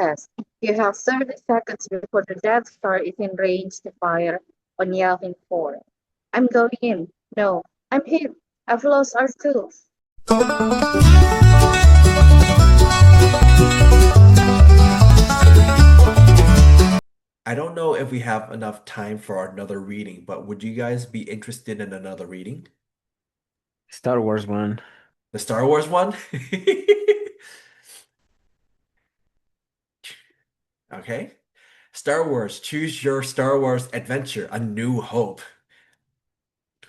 Yes, you have 30 seconds before the Death Star is in range to fire on Yavin 4. I'm going in. No, I'm hit. I've lost our tools. I don't know if we have enough time for another reading, but would you guys be interested in another reading? Star Wars one. The Star Wars one? Okay. Star Wars, choose your Star Wars adventure, A New Hope.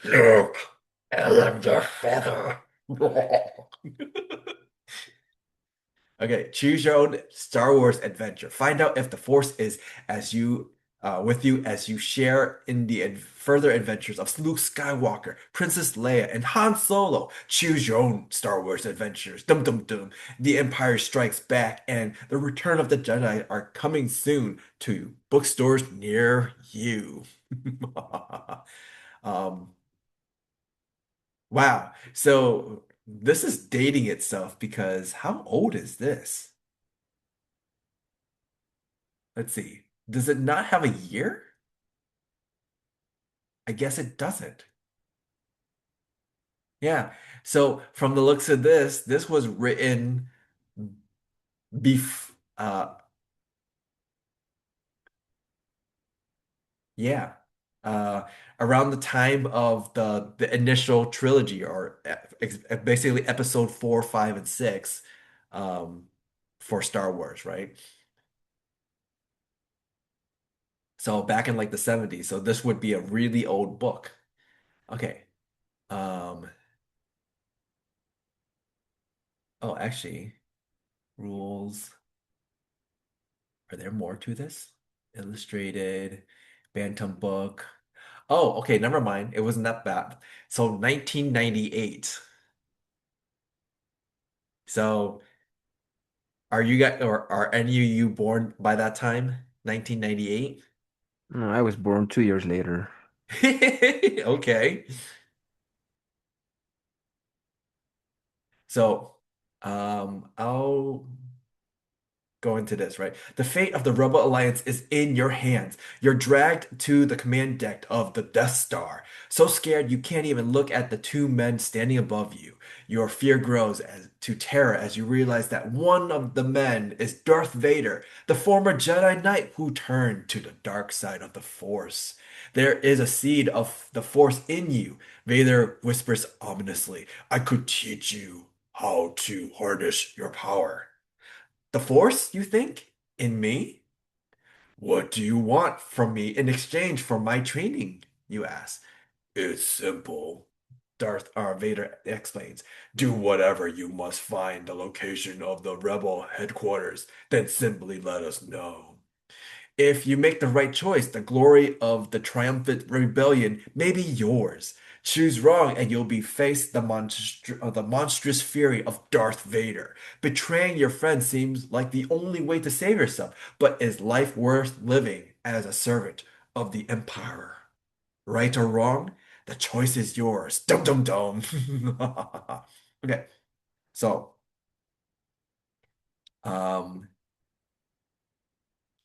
Look, I love your feather. Okay, choose your own Star Wars adventure. Find out if the Force is as you with you as you share in the further adventures of Luke Skywalker, Princess Leia, and Han Solo. Choose your own Star Wars adventures. Dum dum dum. The Empire Strikes Back and The Return of the Jedi are coming soon to bookstores near you. Um, wow. So this is dating itself because how old is this? Let's see. Does it not have a year? I guess it doesn't. Yeah. So from the looks of this, this was written bef yeah. Uh around the time of the initial trilogy or basically episode 4, 5, and 6 um for Star Wars, right? So back in like the 70s. So this would be a really old book. Okay. Um oh, actually, rules. Are there more to this? Illustrated, Bantam book. Oh, okay, never mind. It wasn't that bad. So 1998. So are you guys or are any of you born by that time? 1998? No, I was born 2 years later. Okay. So I'll go into this, right? The fate of the Rebel Alliance is in your hands. You're dragged to the command deck of the Death Star. So scared you can't even look at the two men standing above you. Your fear grows to terror as you realize that one of the men is Darth Vader, the former Jedi Knight who turned to the dark side of the Force. There is a seed of the Force in you. Vader whispers ominously, I could teach you how to harness your power. The Force, you think? In me? What do you want from me in exchange for my training? You ask. It's simple. Vader explains. Do whatever you must find the location of the rebel headquarters, then simply let us know. If you make the right choice, the glory of the triumphant rebellion may be yours. Choose wrong, and you'll be faced the monstrous fury of Darth Vader. Betraying your friend seems like the only way to save yourself, but is life worth living as a servant of the Empire? Right or wrong? The choice is yours. Dum dum dum. Okay, so um,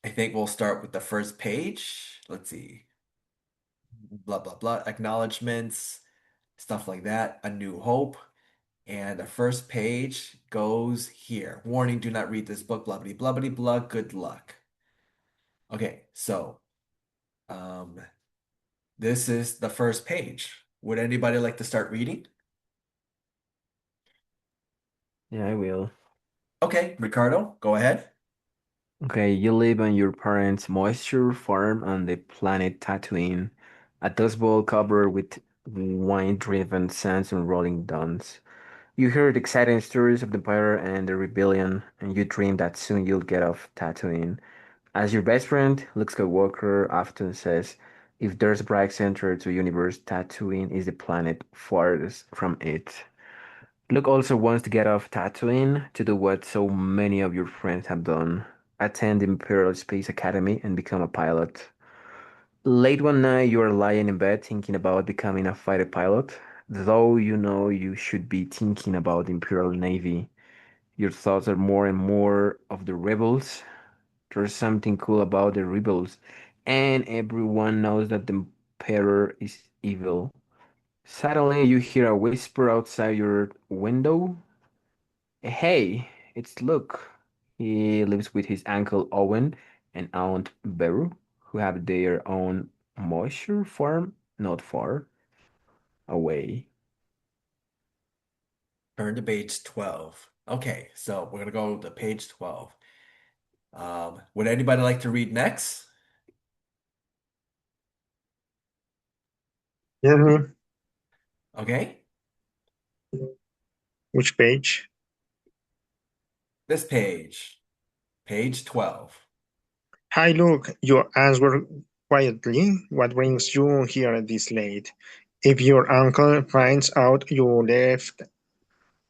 I think we'll start with the first page. Let's see. Blah blah blah acknowledgments, stuff like that. A New Hope, and the first page goes here. Warning: do not read this book. Blah blah blah blah blah. Good luck. Okay, so um, this is the first page. Would anybody like to start reading? Yeah, I will. Okay, Ricardo, go ahead. Okay, you live on your parents' moisture farm on the planet Tatooine, a dust bowl covered with wine-driven sands and rolling dawns. You heard exciting stories of the Empire and the Rebellion, and you dream that soon you'll get off Tatooine. As your best friend, Luke Skywalker, often says, if there's a bright center to universe, Tatooine is the planet farthest from it. Luke also wants to get off Tatooine to do what so many of your friends have done, attend the Imperial Space Academy and become a pilot. Late one night, you are lying in bed thinking about becoming a fighter pilot, though you know you should be thinking about the Imperial Navy. Your thoughts are more and more of the rebels. There's something cool about the rebels, and everyone knows that the Emperor is evil. Suddenly, you hear a whisper outside your window. Hey, it's Luke. He lives with his uncle Owen and Aunt Beru, who have their own moisture farm not far away. Turn to page 12. Okay, so we're gonna go to page 12. Would anybody like to read next? Tell me Okay, which page. this page, page 12. Hi, Luke. You answer quietly. What brings you here this late? If your uncle finds out you left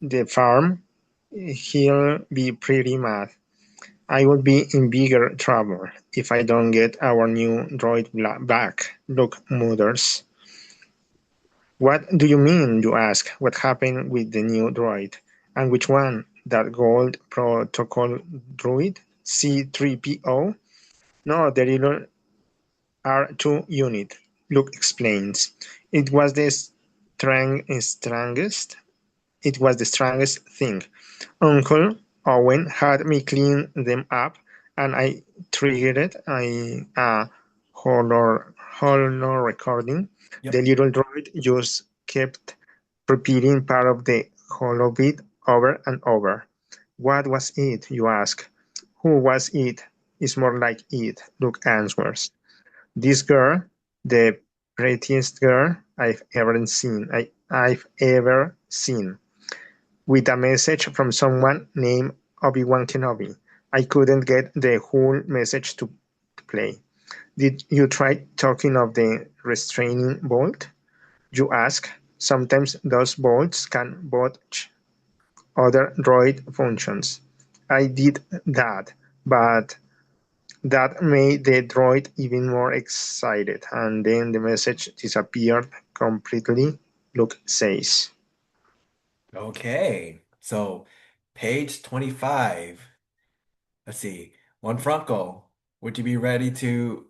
the farm, he'll be pretty mad. I would be in bigger trouble if I don't get our new droid back. Luke mutters. What do you mean, you ask? What happened with the new droid? And which one? That gold protocol droid? C-3PO? No, the little R2 unit, Luke explains. It was the strangest. It was the strangest thing. Uncle Owen had me clean them up, and I triggered a horror recording. The Yep. little droid just kept repeating part of the holobit over and over. What was it, you ask? Who was it? It's more like it, Luke answers. This girl, the prettiest girl I've ever seen, with a message from someone named Obi-Wan Kenobi. I couldn't get the whole message to play. Did you try talking of the restraining bolt? You ask. Sometimes those bolts can botch other droid functions. I did that, but that made the droid even more excited, and then the message disappeared completely, Luke says. Okay, so page 25. Let's see. Juan Franco, would you be ready to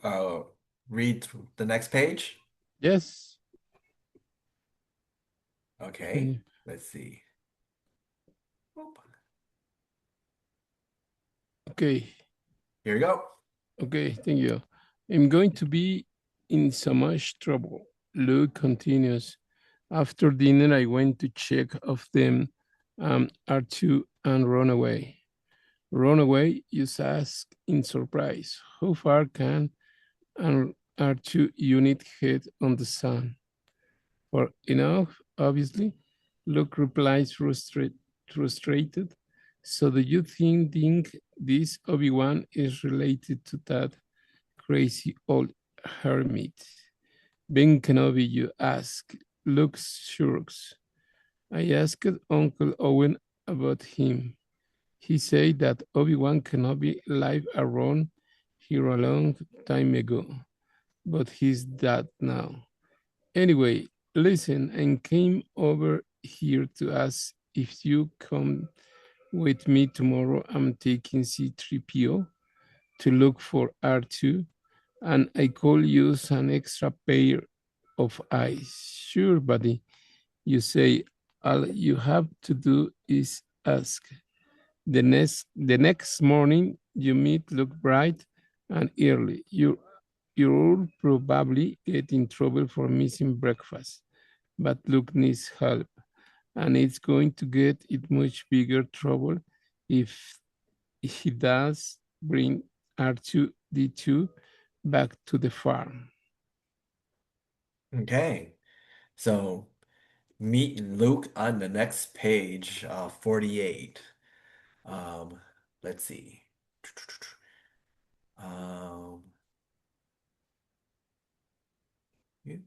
read the next page? Yes. Okay, let's see. Oop. Okay. Here we go. Okay, thank you. I'm going to be in so much trouble. Luke continues. After dinner, I went to check of them R2 and run away. Run away, you ask in surprise. How far can an R2 unit head on the sun? For enough, obviously. Luke replies frustrated. So do you think this Obi-Wan is related to that crazy old hermit? Ben Kenobi, you ask. Luke shrugs. I asked Uncle Owen about him. He said that Obi-Wan Kenobi lived around here a long time ago, but he's dead now. Anyway, listen, and came over here to ask if you come with me tomorrow. I'm taking C-3PO to look for R2, and I could use an extra pair of eyes. Sure, buddy. You say all you have to do is ask. The next morning you meet look bright and early. You'll probably get in trouble for missing breakfast, but Luke needs help, and it's going to get it much bigger trouble if he does bring R2D2 back to the farm. Okay, so meet Luke on the next page, 48. Um, let's see. Um, yep.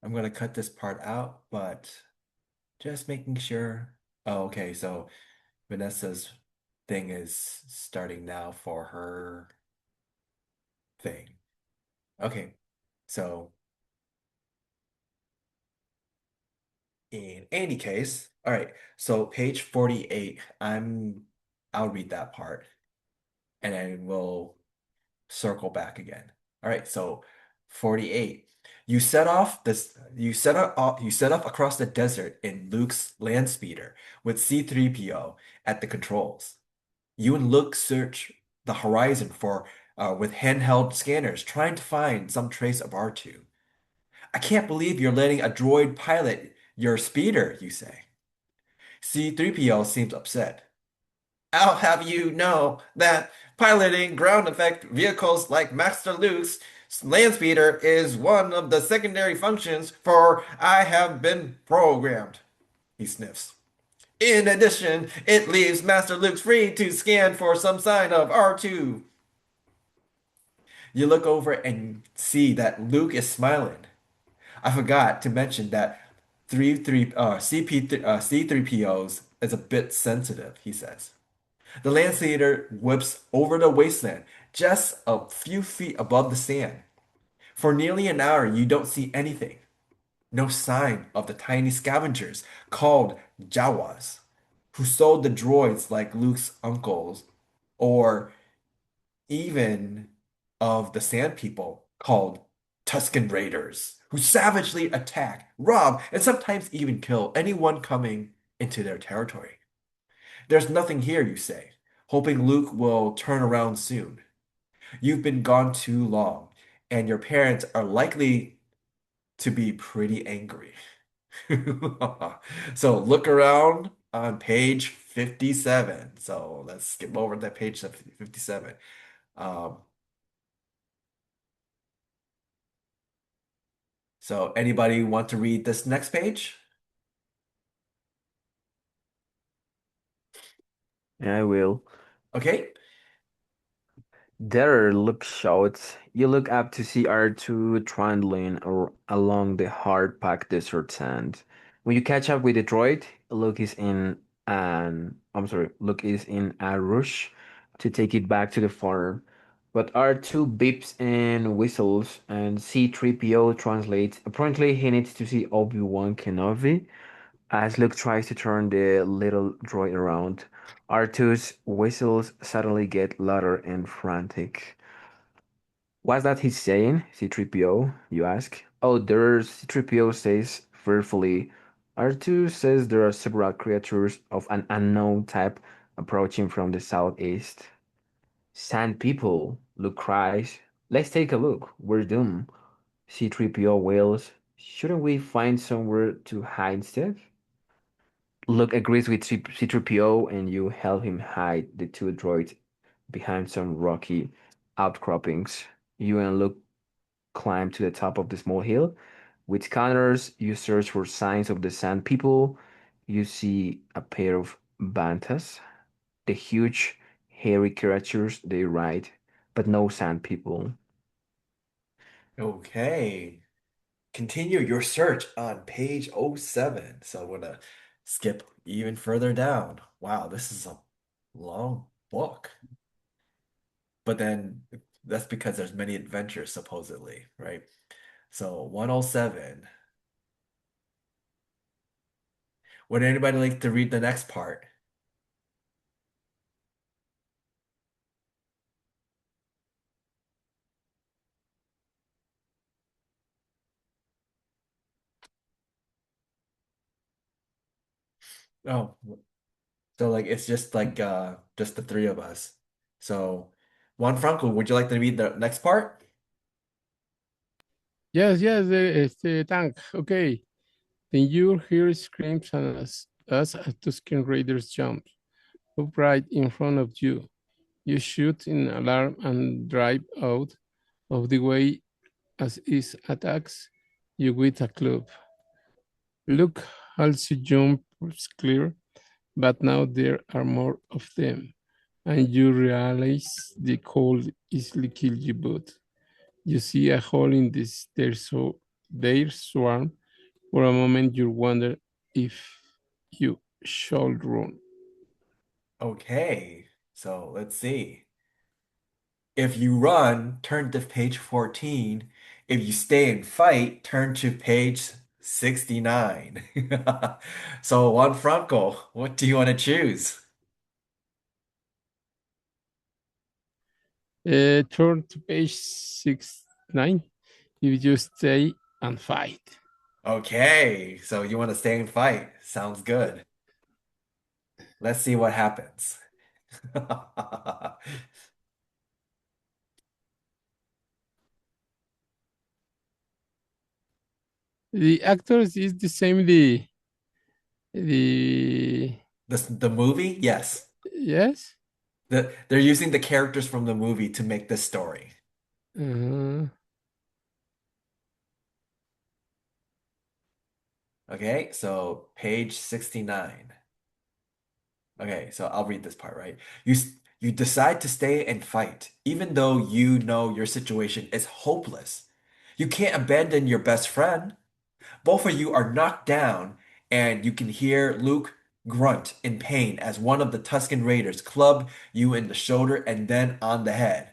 I'm gonna cut this part out, but just making sure. Oh, okay, so Vanessa's thing is starting now for her thing. Okay, so in any case, all right, so page 48, I'll read that part and then we'll circle back again. All right, so 48. You set off across the desert in Luke's land speeder with C-3PO at the controls. You and Luke search the horizon for with handheld scanners trying to find some trace of R2. I can't believe you're letting a droid pilot your speeder, you say. C-3PO seems upset. I'll have you know that piloting ground effect vehicles like Master Luke's land speeder is one of the secondary functions for I have been programmed, he sniffs. In addition, it leaves Master Luke free to scan for some sign of R2. You look over and see that Luke is smiling. I forgot to mention that C3POs is a bit sensitive, he says. The Landspeeder whips over the wasteland, just a few feet above the sand. For nearly an hour, you don't see anything. No sign of the tiny scavengers called Jawas, who sold the droids like Luke's uncles, or even of the Sand People called Tusken Raiders, who savagely attack, rob, and sometimes even kill anyone coming into their territory. There's nothing here, you say, hoping Luke will turn around soon. You've been gone too long, and your parents are likely to be pretty angry. So look around on page 57. So let's skip over that page 57. Um, so anybody want to read this next page? Yeah, I will. Okay. There, Luke shouts. You look up to see R2 trundling along the hard-packed desert sand. When you catch up with the droid, Luke is in a rush to take it back to the farm. But R2 beeps and whistles, and C-3PO translates. Apparently, he needs to see Obi-Wan Kenobi as Luke tries to turn the little droid around. R2's whistles suddenly get louder and frantic. What's that he's saying? C-3PO, you ask? Oh, there's C-3PO says fearfully. R2 says there are several creatures of an unknown type approaching from the southeast. Sand people, Luke cries. Let's take a look. We're doomed. C-3PO wails. Shouldn't we find somewhere to hide instead? Luke agrees with C-3PO and you help him hide the two droids behind some rocky outcroppings. You and Luke climb to the top of the small hill. With scanners, you search for signs of the Sand People. You see a pair of bantas, the huge, hairy creatures they ride, but no Sand People. Okay. Continue your search on page '07. So I'm gonna skip even further down. Wow, this is a long book. But then that's because there's many adventures supposedly, right? So 107. Would anybody like to read the next part? Oh, so like it's just the three of us. So Juan Franco, would you like to read the next part? Yes, yes, tank. Okay. Then you hear screams and as a Tusken Raiders jumps up right in front of you. You shoot in alarm and drive out of the way as it attacks you with a club. Luke also jumps clear, but now there are more of them, and you realize the cold easily kill you both. You see a hole in their swarm. For a moment, you wonder if you should run. Okay, so let's see. If you run, turn to page 14, If you stay and fight, turn to page 69. So, Juan Franco, what do you want to choose? Turn to page 69. If you stay and fight. Okay, so you want to stay and fight. Sounds good. Let's see what happens. The actors is the same. The The movie? Yes. yes. They're using the characters from the movie to make this story. Uh, Okay, so page 69. Okay, so I'll read this part, right? You decide to stay and fight, even though you know your situation is hopeless. You can't abandon your best friend. Both of you are knocked down, and you can hear Luke grunt in pain as one of the Tusken Raiders club you in the shoulder and then on the head.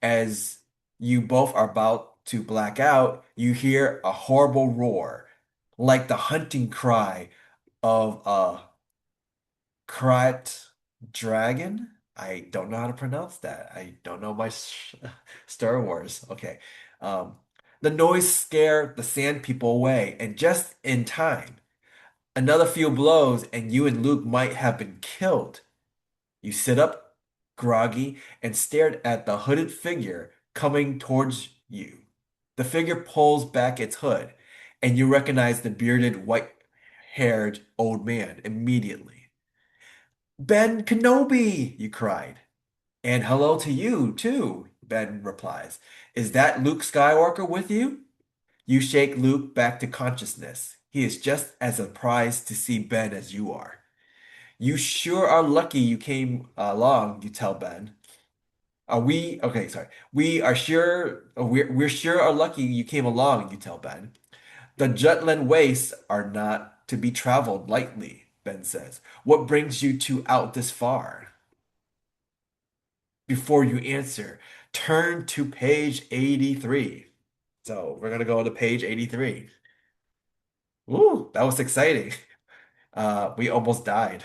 As you both are about to black out, you hear a horrible roar, like the hunting cry of a Krat dragon? I don't know how to pronounce that. I don't know my Star Wars. Okay. Um, the noise scared the sand people away, and just in time, another few blows, and you and Luke might have been killed. You sit up, groggy, and stared at the hooded figure coming towards you. The figure pulls back its hood, and you recognize the bearded, white-haired old man immediately. Ben Kenobi, you cried. And hello to you, too, Ben replies. Is that Luke Skywalker with you? You shake Luke back to consciousness. He is just as surprised to see Ben as you are. You sure are lucky you came along, you tell Ben. Are we okay, sorry. We are sure we're sure are lucky you came along, you tell Ben. The Jutland wastes are not to be traveled lightly, Ben says. What brings you two out this far? Before you answer, turn to page 83. So we're gonna go to page 83. Ooh, that was exciting. We almost died.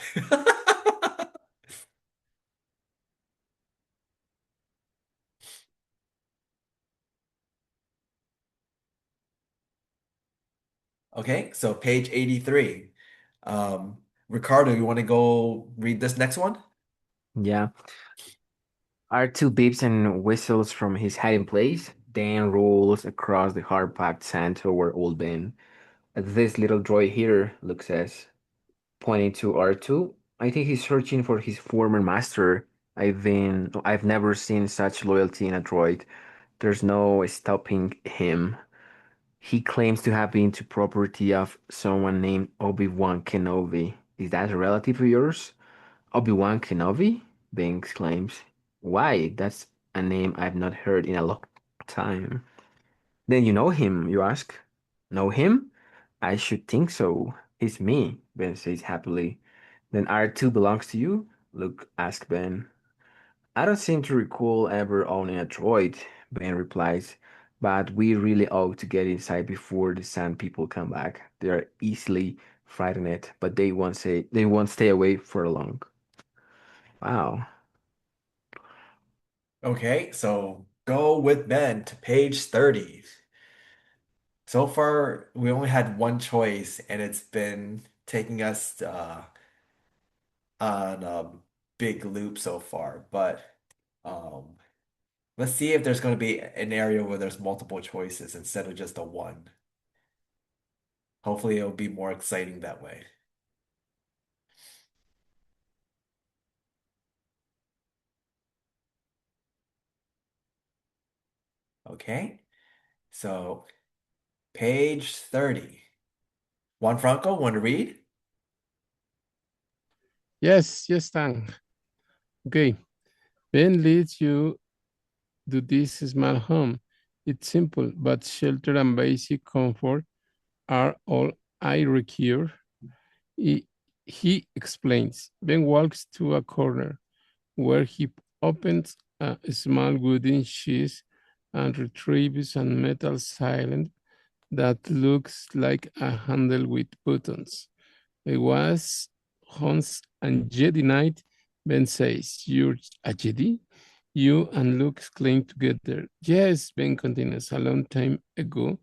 Okay, so page 83. Um, Ricardo, you want to go read this next one? Yeah. R2 beeps and whistles from his hiding place, then rolls across the hard-packed sand toward Old Ben. This little droid here, Luke says, pointing to R2. I think he's searching for his former master. I've never seen such loyalty in a droid. There's no stopping him. He claims to have been to property of someone named Obi-Wan Kenobi. Is that a relative of yours? Obi-Wan Kenobi? Ben exclaims. Why? That's a name I've not heard in a long time. Then you know him, you ask? Know him? I should think so. He's me, Ben says happily. Then R2 belongs to you? Luke asks Ben. I don't seem to recall ever owning a droid, Ben replies, but we really ought to get inside before the Sand People come back. They are easily frightened, but they won't stay away for long. Wow. Okay, so go with Ben to page 30. So far, we only had one choice, and it's been taking us on a big loop so far. But um, let's see if there's going to be an area where there's multiple choices instead of just a one. Hopefully, it'll be more exciting that way. Okay, so page 30. Juan Franco, want to read? yes, Tang. Okay. Ben leads you to this small home. It's simple, but shelter and basic comfort are all I require. He, he explains. Ben walks to a corner where he opens a small wooden chest and retrieves a metal cylinder that looks like a handle with buttons. It was Hans and Jedi Knight. Ben says, "You're a Jedi?" You and Luke exclaim together. Yes, Ben continues, a long time ago,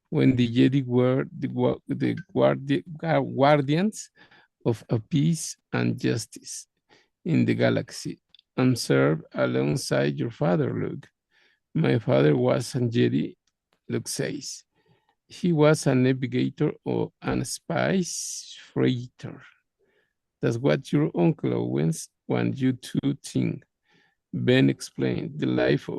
when the Jedi were the guardians of a peace and justice in the galaxy, and served alongside your father, Luke. My father was a Jedi, Luke says. He was a navigator or a spice freighter. That's what your uncle Owens wants you to think. Ben explained, the life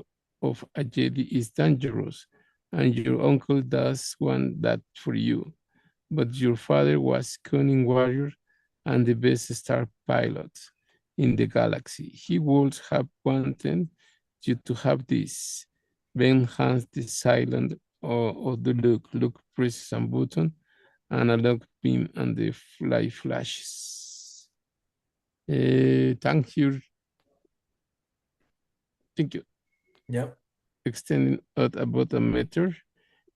of a Jedi is dangerous, and your uncle does want that for you. But your father was cunning warrior and the best star pilot in the galaxy. He would have wanted you to have this. Ben hands the silent of the look. Luke presses a button and a lock beam and the light flashes. Thank you. Thank you. Yep. Extending out about a meter,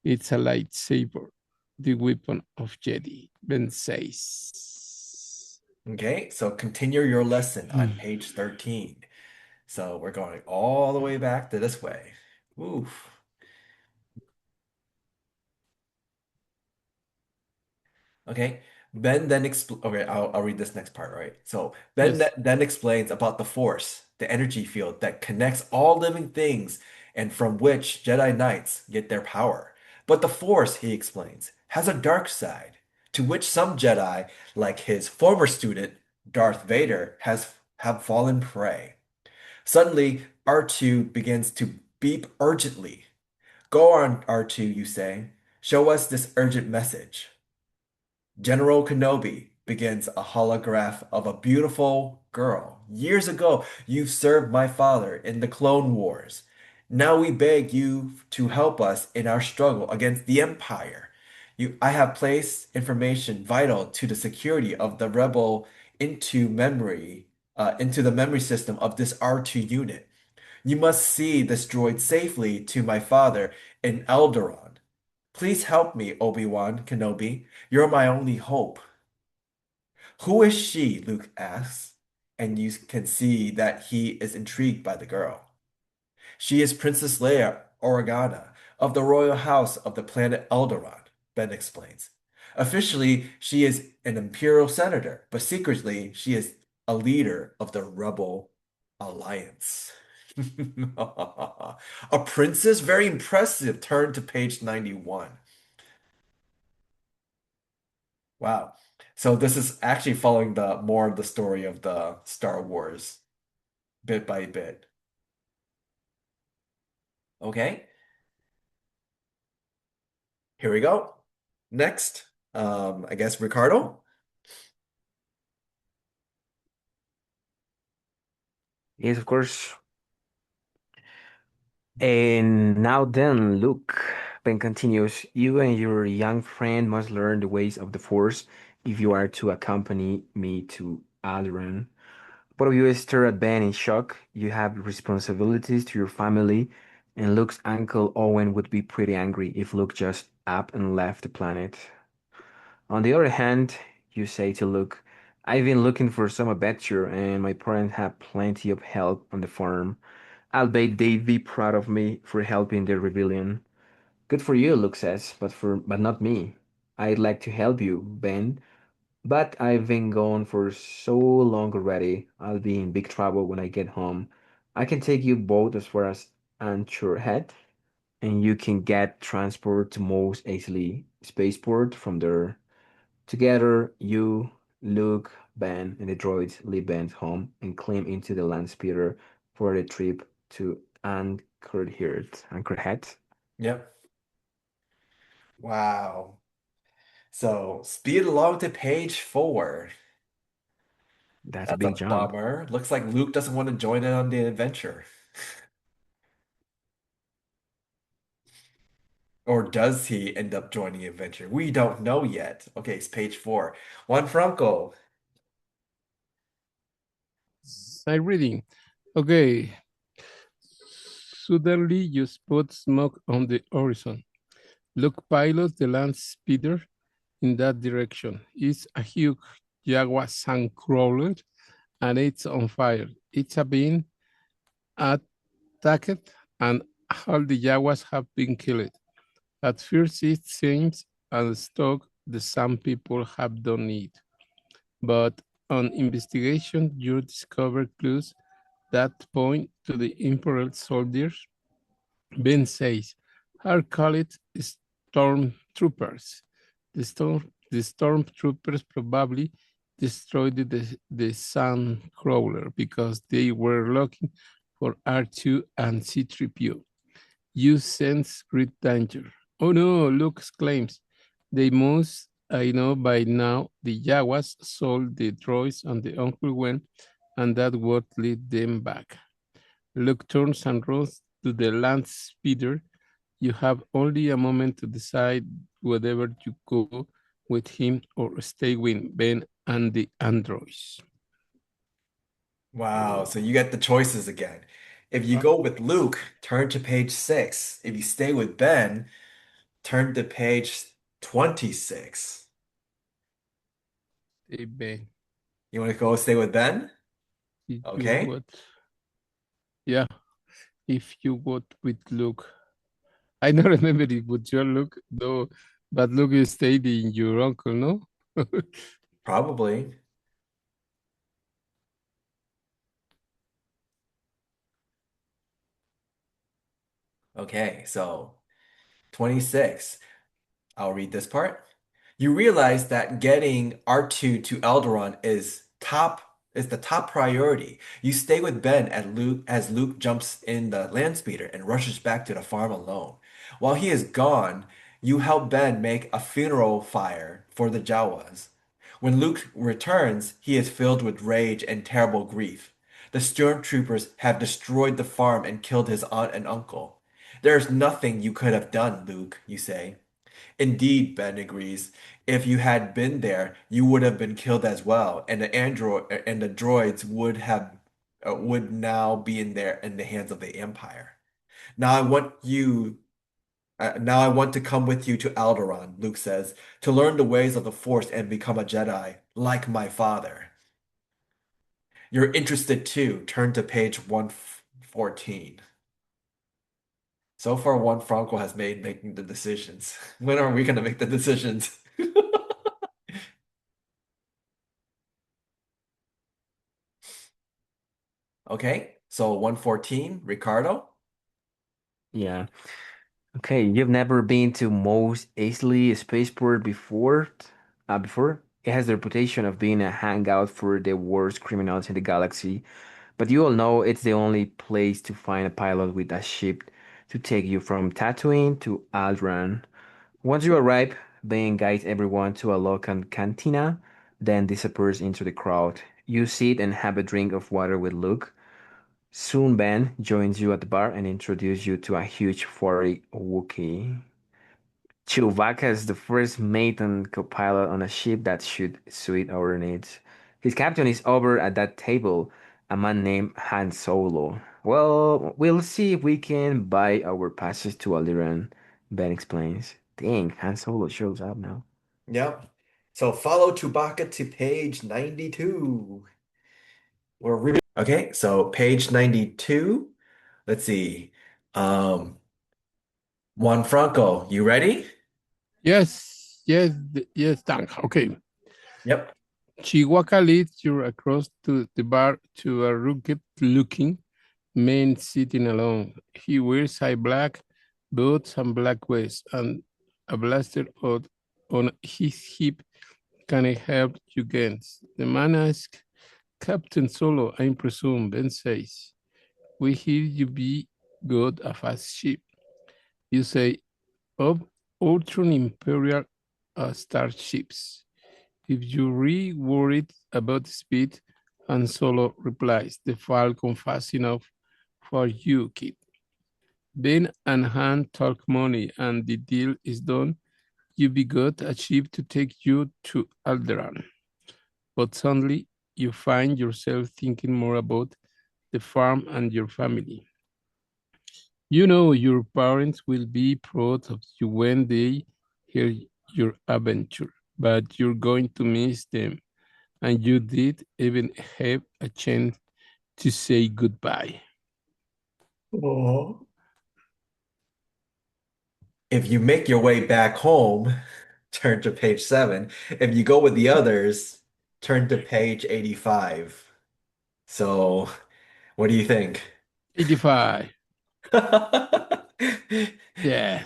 it's a lightsaber, the weapon of Jedi, Ben says. Okay, so continue your lesson on page 13. So we're going all the way back to this way. Oof. Okay. Ben then okay, I'll read this next part, right? So Ben Yes. then explains about the Force, the energy field that connects all living things and from which Jedi Knights get their power. But the Force, he explains, has a dark side, to which some Jedi, like his former student, Darth Vader, have fallen prey. Suddenly, R2 begins to beep urgently. Go on, R2, you say. Show us this urgent message. General Kenobi begins a holograph of a beautiful girl. Years ago, you served my father in the Clone Wars. Now we beg you to help us in our struggle against the Empire. I have placed information vital to the security of the rebel into the memory system of this R2 unit. You must see this droid safely to my father in Alderaan. Please help me, Obi-Wan Kenobi. You're my only hope. Who is she? Luke asks, and you can see that he is intrigued by the girl. She is Princess Leia Organa of the royal house of the planet Alderaan, Ben explains. Officially, she is an imperial senator, but secretly, she is a leader of the Rebel Alliance. A princess? Very impressive. Turn to page 91. Wow. So this is actually following the more of the story of the Star Wars bit by bit. Okay, here we go. Next, I guess Ricardo. Yes, of course. And now then, Luke. Ben continues, you and your young friend must learn the ways of the Force if you are to accompany me to Alderaan. Both of you stare at Ben in shock. You have responsibilities to your family, and Luke's uncle Owen would be pretty angry if Luke just up and left the planet. On the other hand, you say to Luke, I've been looking for some adventure, and my parents have plenty of help on the farm. I'll bet they'd be proud of me for helping the rebellion. Good for you, Luke says, but not me. I'd like to help you, Ben, but I've been gone for so long already. I'll be in big trouble when I get home. I can take you both as far as Anchor Head, and you can get transport to most easily spaceport from there. Together, you, Luke, Ben, and the droids leave Ben's home and climb into the land speeder for the trip to Anchor Head. Yep. Wow. So speed along to page 4. That's a That's a big jump. bummer. Looks like Luke doesn't want to join in on the adventure. Or does he end up joining the adventure? We don't know yet. Okay, it's page 4. Juan Franco. Side reading. Okay. Suddenly, you spot smoke on the horizon. Luke pilots the land speeder in that direction. It's a huge Jaguar sandcrawler, and it's on fire. It's been attacked, and all the Jaguars have been killed. At first, it seems as though the some people have done it, but on investigation, you discover clues that point to the Imperial soldiers. Ben says, are called stormtroopers. The stormtroopers probably destroyed the Sandcrawler because they were looking for R2 and C-3PO. You sense great danger. Oh no, Luke exclaims. They must, I know by now, the Jawas sold the droids and the Uncle went, and that would lead them back. Luke turns and runs to the land speeder. You have only a moment to decide whether you go with him or stay with Ben and the androids. Wow, so you get the choices again. If you go with Luke, turn to page 6. If you stay with Ben, turn to page 26. Hey, Ben, You want to go stay with Ben? if you Okay. would, yeah, if you would with Luke. I don't remember it with your Luke, though, but Luke is stayed in your uncle, no? Probably. Okay, so 26. I'll read this part. You realize that getting R2 to Alderaan is the top priority. You stay with Ben as Luke jumps in the land speeder and rushes back to the farm alone. While he is gone, you help Ben make a funeral fire for the Jawas. When Luke returns, he is filled with rage and terrible grief. The stormtroopers have destroyed the farm and killed his aunt and uncle. There is nothing you could have done, Luke, you say. Indeed, Ben agrees. If you had been there, you would have been killed as well, and the droids would now be in the hands of the Empire. Now I want you now I want to come with you to Alderaan, Luke says, to learn the ways of the Force and become a Jedi, like my father. You're interested too. Turn to page 114. So far, Juan Franco has made making the decisions. When are we going to make the decisions? Okay, so 114, Ricardo. Yeah. Okay, you've never been to Mos Eisley Spaceport before? Before? It has the reputation of being a hangout for the worst criminals in the galaxy, but you all know it's the only place to find a pilot with a ship to take you from Tatooine to Alderaan. Once you arrive, Ben guides everyone to a local cantina, then disappears into the crowd. You sit and have a drink of water with Luke. Soon Ben joins you at the bar and introduces you to a huge furry Wookiee. Chewbacca is the first mate and co-pilot on a ship that should suit our needs. His captain is over at that table, a man named Han Solo. Well, we'll see if we can buy our passes to Alderaan, Ben explains. Dang, Han Solo shows up now. Yep. So follow Chewbacca to page 92. Okay, so page 92. Let's see. Um, Juan Franco, you ready? Yes, thank. Okay. Yep. Chihuahua leads you across to the bar to a rugged-looking man sitting alone. He wears high black boots and black vest and a blaster on his hip. Can I help you against? The man asks, Captain Solo, I presume, Ben says. We hear you be good a fast ship. You say, of Ultron Imperial starships. If you really worried about speed, Han Solo replies, the Falcon fast enough for you, kid. Ben and Han talk money and the deal is done. You be got a ship to take you to Alderaan. But suddenly you find yourself thinking more about the farm and your family. You know your parents will be proud of you when they hear your adventure, but you're going to miss them, and you did even have a chance to say goodbye. Oh. If you make your way back home, turn to page 7. If you go with the others, turn to page 85. So, what do you think? 85. Yeah.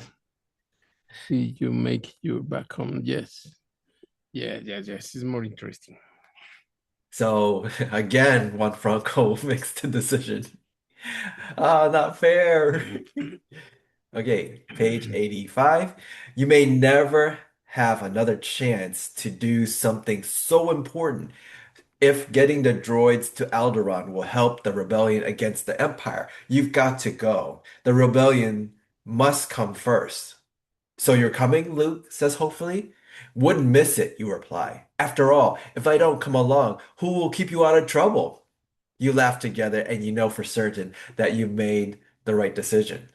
See, you make your back home. Yes. Yes. It's more interesting. So, again, Juan Franco makes the decision. Ah, not fair. Okay, page 85. You may never have another chance to do something so important if getting the droids to Alderaan will help the rebellion against the Empire. You've got to go. The rebellion must come first. So you're coming, Luke says hopefully. Wouldn't miss it, you reply. After all, if I don't come along, who will keep you out of trouble? You laugh together and you know for certain that you made the right decision.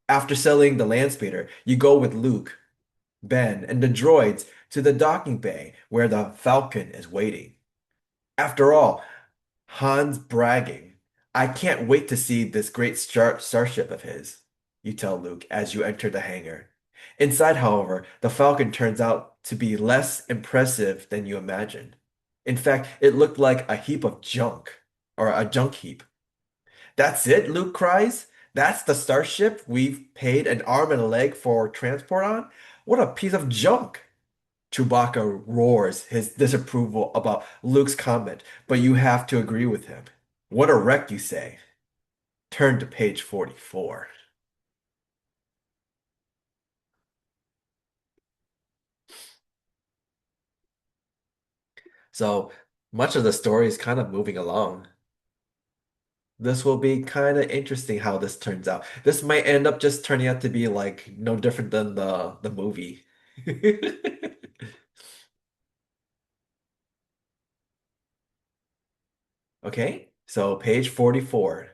After selling the Landspeeder, you go with Luke, Ben, and the droids to the docking bay where the Falcon is waiting. After all, Han's bragging, I can't wait to see this great starship of his, you tell Luke as you enter the hangar. Inside, however, the Falcon turns out to be less impressive than you imagined. In fact, it looked like a heap of junk, or a junk heap. That's it, Luke cries. That's the starship we've paid an arm and a leg for transport on? What a piece of junk! Chewbacca roars his disapproval about Luke's comment, but you have to agree with him. What a wreck, you say. Turn to page 44. So much of the story is kind of moving along. This will be kind of interesting how this turns out. This might end up just turning out to be like no different than the movie. Okay, so page 44.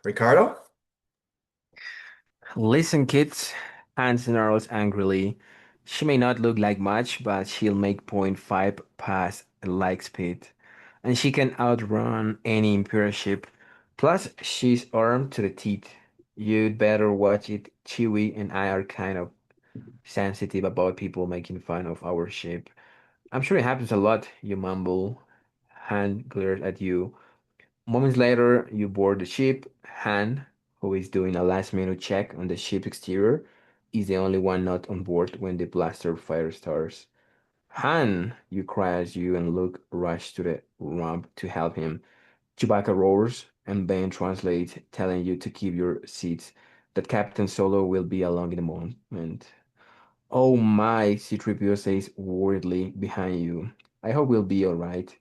Ricardo? Listen, kids, Han snarls angrily. She may not look like much, but she'll make .5 past light speed. And she can outrun any Imperial ship. Plus, she's armed to the teeth. You'd better watch it. Chewie and I are kind of sensitive about people making fun of our ship. I'm sure it happens a lot, you mumble. Han glares at you. Moments later, you board the ship. Han, who is doing a last-minute check on the ship's exterior, is the only one not on board when the blaster fire starts. Han, you cry as you and Luke rush to the ramp to help him. Chewbacca roars, and Ben translates, telling you to keep your seats, that Captain Solo will be along in a moment. Oh my, C-3PO says worriedly behind you. I hope we'll be alright.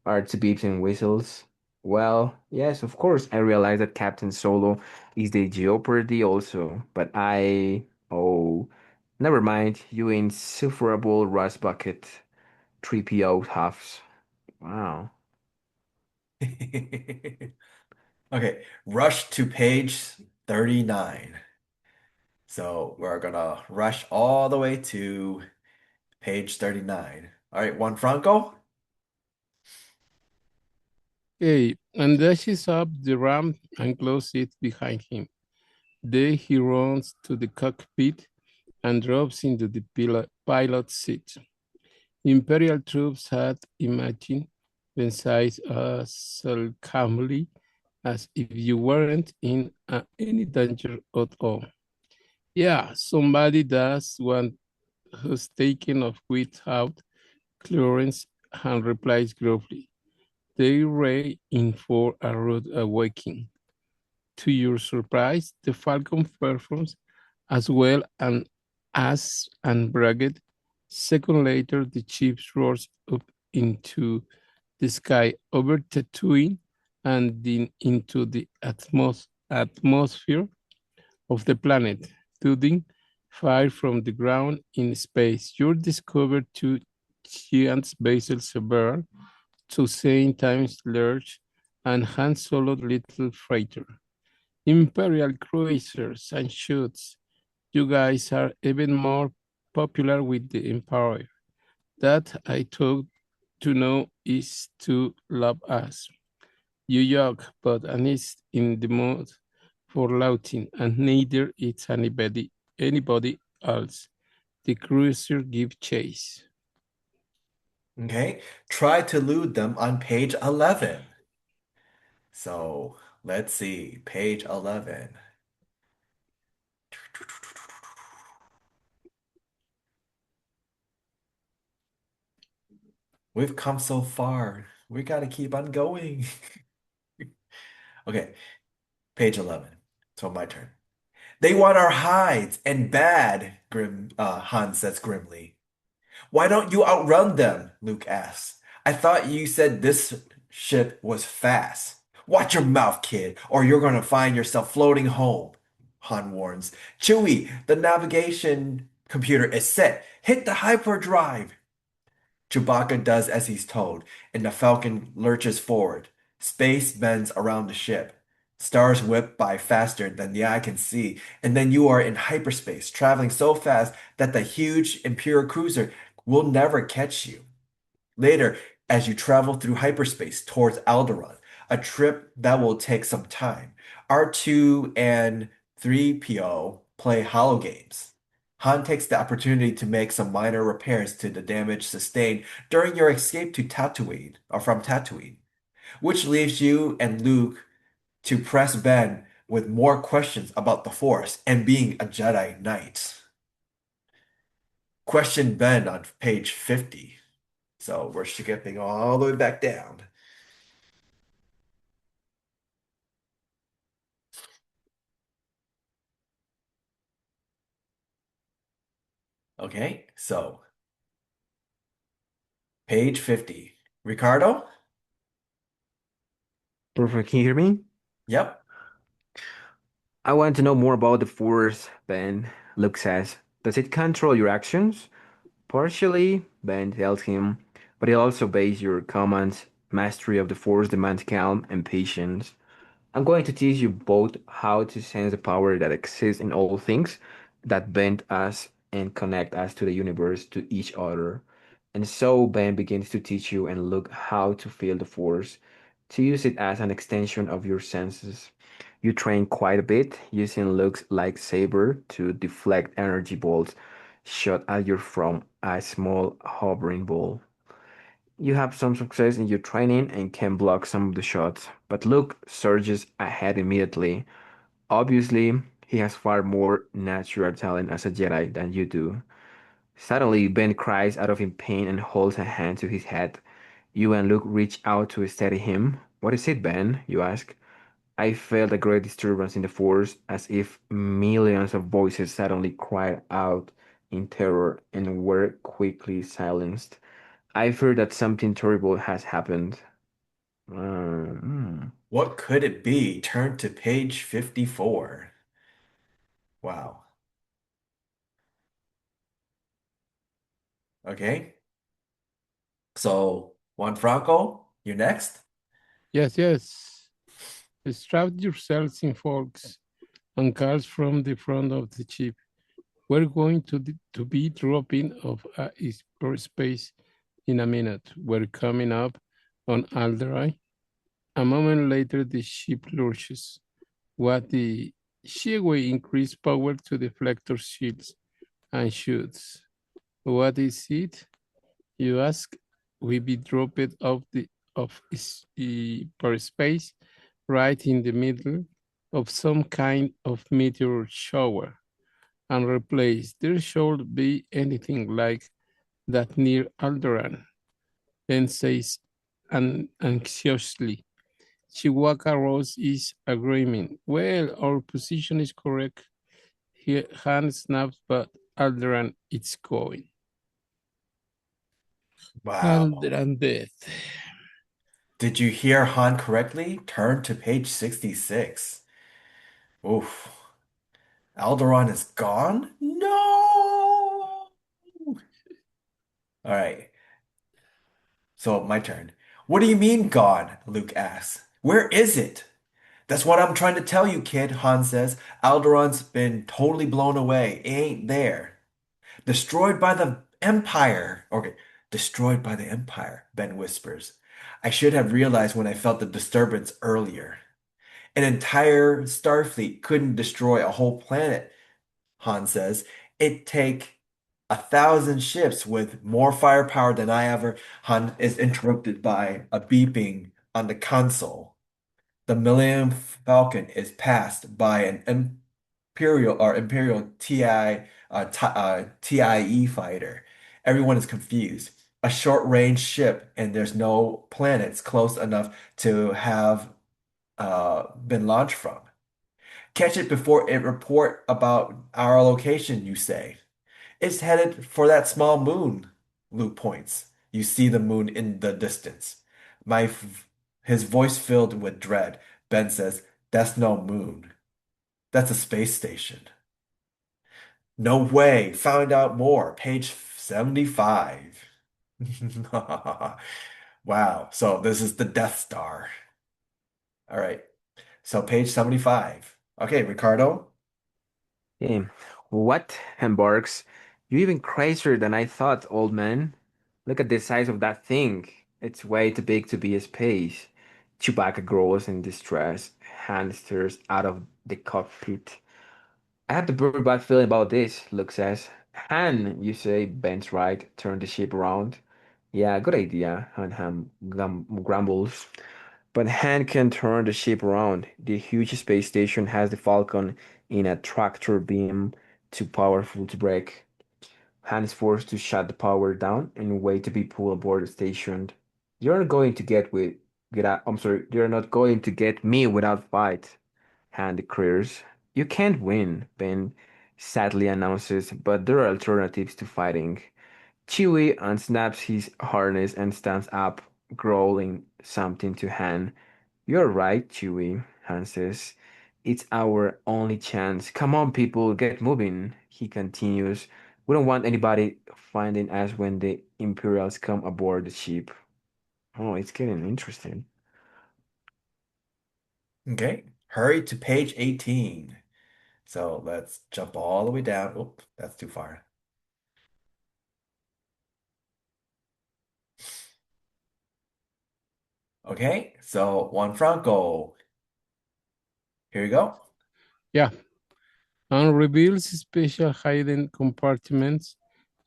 Arts beeps and whistles. Well, yes, of course, I realize that Captain Solo is the Jeopardy also, but oh, never mind, you insufferable rust bucket. 3PO huffs. Wow. Okay, rush to page 39. So we're gonna rush all the way to page 39. All right, Juan Franco? Okay, and dashes up the ramp and closes it behind him. Then he runs to the cockpit and drops into the pilot's seat. Imperial troops had imagined Versailles as calmly as if you weren't in any danger at all. Yeah, somebody does one who's taken off without clearance and replies gruffly. They ray in for a rude awakening. To your surprise, the Falcon performs as well and bragged. Second later, the ship roars up into the sky over Tatooine and then into the atmosphere of the planet, shooting fire from the ground in space. You discover two giant basal severe, two same times large, and Han Solo little freighter. Imperial cruisers and ships. You guys are even more popular with the Empire. That I took to know is to love us. You joke, but Annie's in the mood for laughing, and neither is anybody else. The cruiser give chase. Okay, try to elude them on page 11. So let's see, page 11. We've come so far. We gotta keep on going. Okay, page 11. So my turn. They want our hides, and bad, Han says grimly. Why don't you outrun them? Luke asks. I thought you said this ship was fast. Watch your mouth, kid, or you're gonna find yourself floating home, Han warns. Chewie, the navigation computer is set. Hit the hyperdrive. Chewbacca does as he's told, and the Falcon lurches forward. Space bends around the ship. Stars whip by faster than the eye can see, and then you are in hyperspace, traveling so fast that the huge Imperial cruiser will never catch you. Later, as you travel through hyperspace towards Alderaan, a trip that will take some time, R2 and 3PO play holo games. Han takes the opportunity to make some minor repairs to the damage sustained during your escape to Tatooine, or from Tatooine, which leaves you and Luke to press Ben with more questions about the Force and being a Jedi Knight. Question Ben on page 50. So we're skipping all the way back down. Okay, so page 50. Ricardo? Perfect. Can you hear me? Yep. I want to know more about the Force, Ben. Luke says. Does it control your actions? Partially, Ben tells him, but it also obeys your commands. Mastery of the Force demands calm and patience. I'm going to teach you both how to sense the power that exists in all things that bend us and connect us to the universe, to each other. And so Ben begins to teach you and look how to feel the force, to use it as an extension of your senses. You train quite a bit using Luke's lightsaber to deflect energy bolts shot at you from a small hovering ball. You have some success in your training and can block some of the shots, but Luke surges ahead immediately. Obviously, he has far more natural talent as a Jedi than you do. Suddenly, Ben cries out of pain and holds a hand to his head. You and Luke reach out to steady him. What is it, Ben? You ask. I felt a great disturbance in the force, as if millions of voices suddenly cried out in terror and were quickly silenced. I fear that something terrible has happened. Hmm. What could it be? Turn to page 54. Wow. Okay. So, Juan Franco, you next? Yes, yes. Strap yourselves in, folks, and cars from the front of the ship. We're going to be dropping off space in a minute. We're coming up on Alderaan. A moment later, the ship lurches. What the Shigway increased power to deflector shields and shoots. What is it? You ask. We be dropped off the of space right in the middle of some kind of meteor shower and replaced. There should be anything like that near Alderaan, Ben says anxiously. Chihuahua Rose is agreeing. Well, our position is correct. Hand snaps, but Alderaan it's going. Wow. Alderaan death. Did you hear Han correctly? Turn to page 66. Oof. Alderaan is gone? No! All right. So, my turn. What do you mean gone? Luke asks. Where is it? That's what I'm trying to tell you, kid, Han says. Alderon's been totally blown away. It ain't there. Destroyed by the Empire. Okay, destroyed by the Empire, Ben whispers. I should have realized when I felt the disturbance earlier. An entire Starfleet couldn't destroy a whole planet, Han says. It'd take 1,000 ships with more firepower than I ever. Han is interrupted by a beeping on the console. The Millennium Falcon is passed by an Imperial TIE fighter. Everyone is confused. A short-range ship, and there's no planets close enough to have been launched from. Catch it before it report about our location, you say. It's headed for that small moon, Luke points. You see the moon in the distance. His voice filled with dread. Ben says, that's no moon. That's a space station. No way. Found out more. Page 75. Wow. So this is the Death Star. All right. So page 75. Okay, Ricardo. Hey, what, Hamburgs? You even crazier than I thought, old man. Look at the size of that thing. It's way too big to be a space. Chewbacca grows in distress. Han stares out of the cockpit. I have the very bad feeling about this, Luke says. Han, you say, Ben's right. Turn the ship around. Yeah, good idea, Han grumbles. But Han can turn the ship around. The huge space station has the Falcon in a tractor beam too powerful to break. Han is forced to shut the power down and wait to be pulled aboard the station. You're not going to get out. I'm sorry, you're not going to get me without fight. Han declares. You can't win, Ben sadly announces, but there are alternatives to fighting. Chewie unsnaps his harness and stands up, growling something to Han. You're right, Chewie, Han says. It's our only chance. Come on, people, get moving, he continues. We don't want anybody finding us when the Imperials come aboard the ship. Oh, it's getting interesting. Okay. Hurry to page 18. So let's jump all the way down. Oh, that's too far. Okay, so Juan Franco. Here you go. Yeah, and reveals special hidden compartments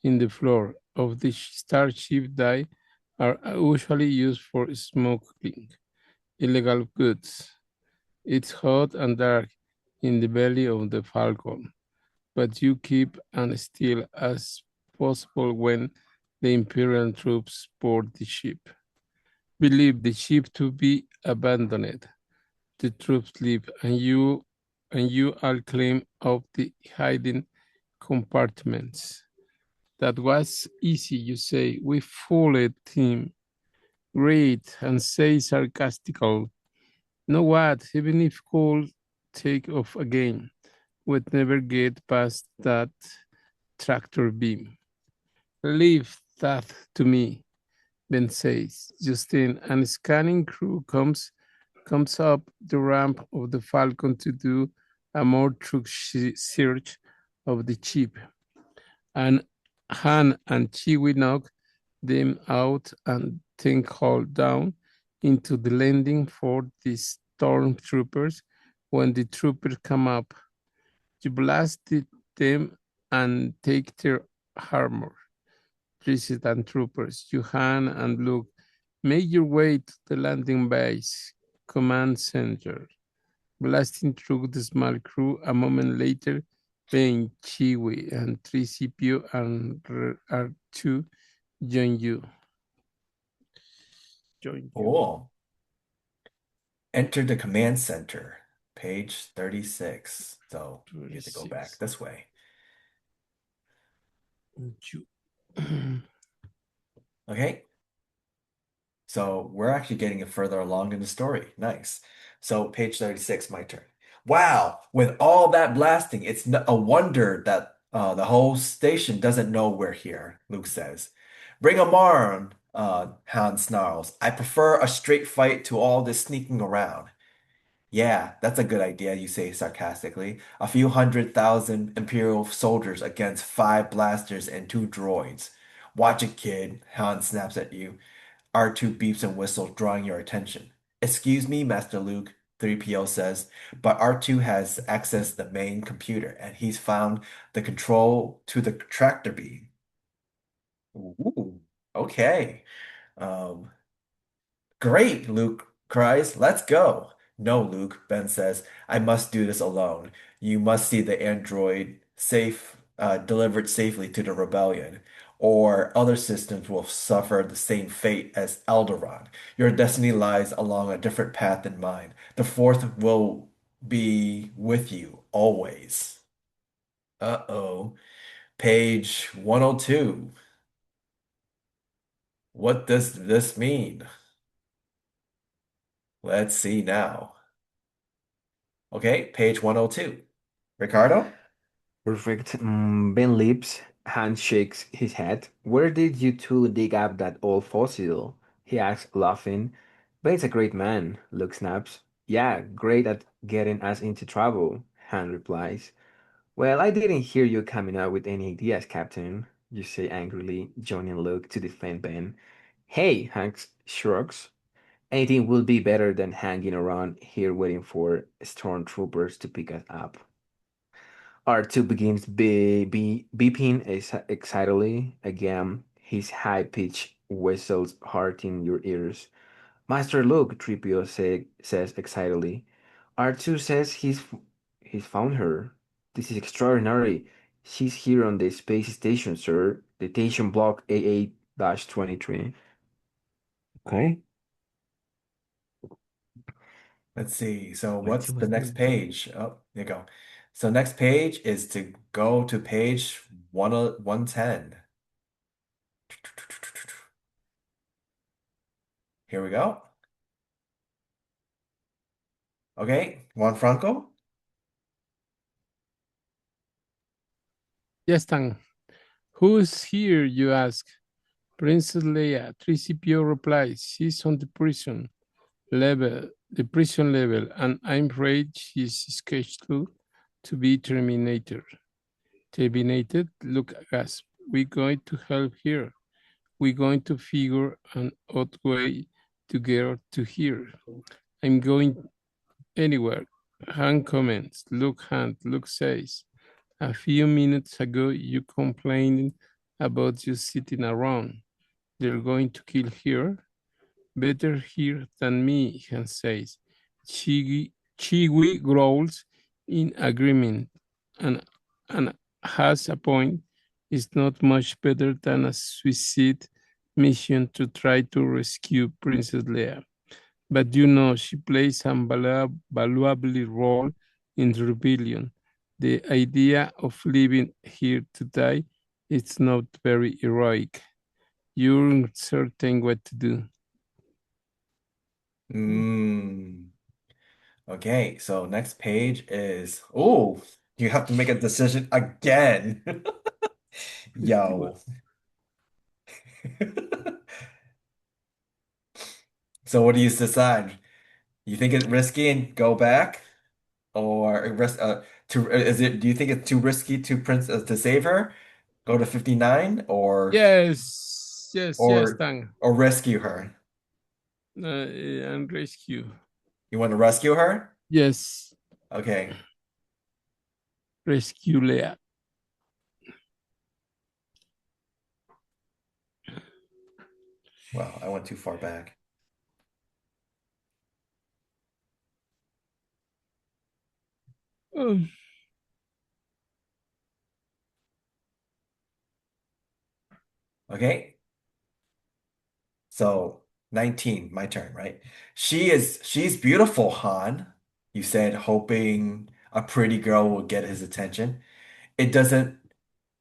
in the floor of the starship that are usually used for smuggling illegal goods. It's hot and dark in the belly of the Falcon, but you keep as still as possible when the Imperial troops board the ship. Believe the ship to be abandoned. The troops leave, and you all claim of the hiding compartments. That was easy, you say. We fooled him. Great, and say sarcastical. Know what? Even if could take off again, would never get past that tractor beam. Leave that to me, Ben says. Justin, and scanning crew comes up the ramp of the Falcon to do a more thorough search of the ship. And Han and Chewie knock them out and then haul down into the landing for the stormtroopers. When the troopers come up, you blast them and take their armor. Resident troopers, you Han and Luke, make your way to the landing base command center. Blasting through the small crew, a moment later, Ben, Chewie, and 3CPU and R2 join you. Cool. Enter the command center. Page 36. So you have to go back 36. this way. Okay. So we're actually getting further along in the story. Nice. So page 36, my turn. Wow, with all that blasting, it's a wonder that the whole station doesn't know we're here, Luke says. Bring 'em on, Han snarls. I prefer a straight fight to all this sneaking around. Yeah, that's a good idea, you say sarcastically. A few 100,000 Imperial soldiers against 5 blasters and 2 droids. Watch it, kid, Han snaps at you. R2 beeps and whistles, drawing your attention. Excuse me, Master Luke, 3PO says, but R2 has accessed the main computer and he's found the control to the tractor beam. Ooh, okay. Um, Great, Luke cries. Let's go. No, Luke, Ben says. I must do this alone. You must see the android delivered safely to the rebellion, or other systems will suffer the same fate as Alderaan. Your destiny lies along a different path than mine. The fourth will be with you always. Uh-oh. Page 102. What does this mean? Let's see now. Okay, page 102. Ricardo? Perfect. Ben leaps, Hans shakes his head. Where did you two dig up that old fossil? He asks, laughing. Ben's a great man, Luke snaps. Yeah, great at getting us into trouble, Han replies. Well, I didn't hear you coming up with any ideas, Captain, you say angrily, joining Luke to defend Ben. Hey, Hank shrugs. Anything will be better than hanging around here waiting for stormtroopers to pick us up. R2 begins beeping excitedly. Again, his high-pitched whistles hard in your ears. Master Luke, 3PO says excitedly. R2 says he's found her. This is extraordinary. She's here on the space station, sir. Detention block A8-23. Okay. Let's see. So Let's what's see the what's next next. page? Oh, there you go. So next page is to go to page 110. Here we go. Okay, Juan Franco? Yes, Tang. Who's here, you ask? Princess Leia, 3CPO replies, she's on the prison level, and I'm afraid she's scheduled to be terminated. Look, gasp. We're going to help her. We're going to figure an odd way to get her to here. I'm going anywhere. Han comments. Luke says. A few minutes ago, you complained about you sitting around. They're going to kill her. Better here than me, Han says. Chiwi growls in agreement and has a point. It's not much better than a suicide mission to try to rescue Princess Leia. But you know, she plays a valuable role in the rebellion. The idea of living here to die is not very heroic. You're certain what to do. Mm. Okay, so next page is, oh, you have to make a decision again. Yo. So what do you decide? You think it's risky and go back? Or risk to is it do you think it's too risky to to save her? Go to 59 Yes, or Tang. or rescue her? And rescue. You want to rescue her? Yes, Okay. rescue Leia. Well, I went too far back. Oh, Okay. So 19, my turn, right? She's beautiful, Han. You said, hoping a pretty girl will get his attention. It doesn't,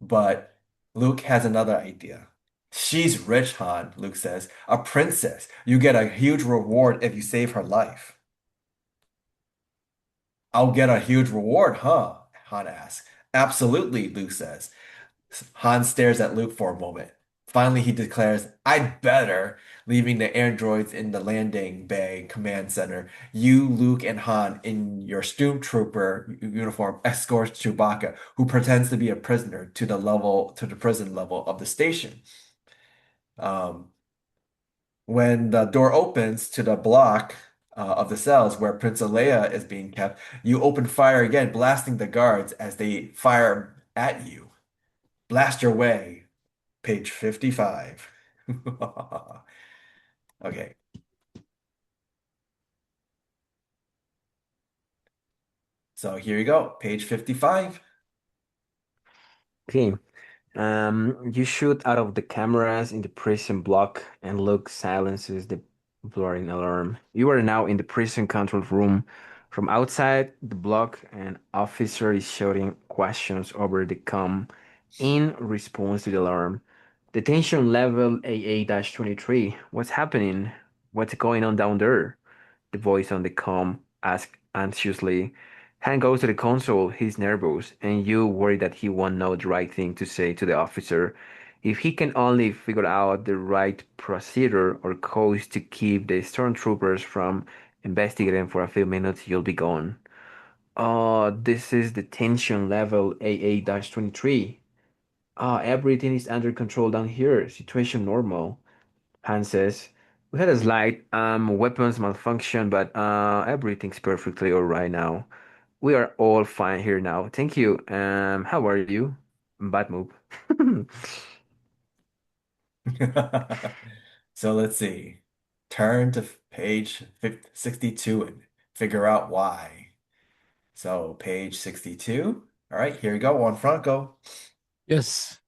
but Luke has another idea. She's rich, Han, Luke says. A princess. You get a huge reward if you save her life. I'll get a huge reward, huh? Han asks. Absolutely, Luke says. Han stares at Luke for a moment. Finally, he declares, I'd better, leaving the androids in the landing bay command center. You, Luke, and Han, in your Stormtrooper uniform, escort Chewbacca, who pretends to be a prisoner, to the prison level of the station. Um, when the door opens to the block of the cells where Princess Leia is being kept, you open fire again, blasting the guards as they fire at you. Blast your way, page 55. Okay. So here you go, page 55. Okay. You shoot out of the cameras in the prison block, and Luke silences the blaring alarm. You are now in the prison control room. From outside the block, an officer is shouting questions over the comm in response to the alarm. Detention level AA-23. What's happening? What's going on down there? The voice on the comm asks anxiously. Han goes to the console. He's nervous, and you worry that he won't know the right thing to say to the officer. If he can only figure out the right procedure or codes to keep the stormtroopers from investigating for a few minutes, you'll be gone. Oh, this is the tension level AA-23. Everything is under control down here. Situation normal. Han says, we had a slight weapons malfunction, but everything's perfectly all right now. We are all fine here now. Thank you. How are you? Bad move. So let's see. Turn to page 62 and figure out why. So page 62. All right, here you go. Juan Franco. Yes.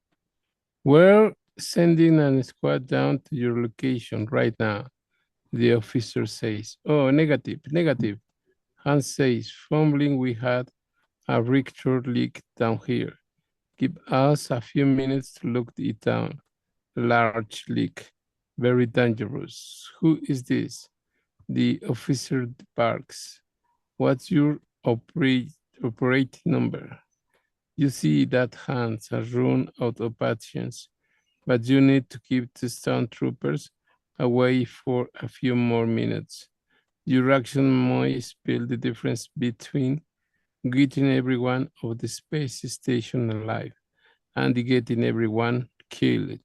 We're sending a squad down to your location right now. The officer says, oh, negative, negative. Hans says, fumbling, we had a reactor leak down here. Give us a few minutes to look it down. Large leak, very dangerous. Who is this? The officer barks. What's your operating number? You see that Hans has run out of patience, but you need to keep the stormtroopers away for a few more minutes. Your action might spell the difference between getting everyone of the space station alive and getting everyone killed.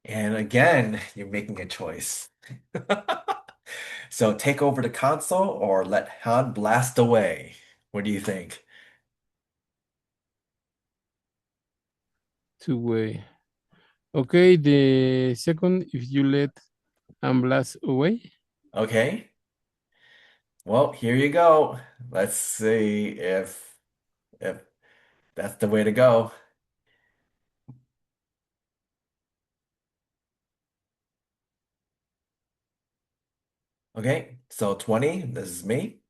And again, you're making a choice. So take over the console or let Han blast away. What do you think? Two-way. Okay, the second, if you let and blast away. Okay. Well, here you go. Let's see if that's the way to go. Okay, so 20, this is me.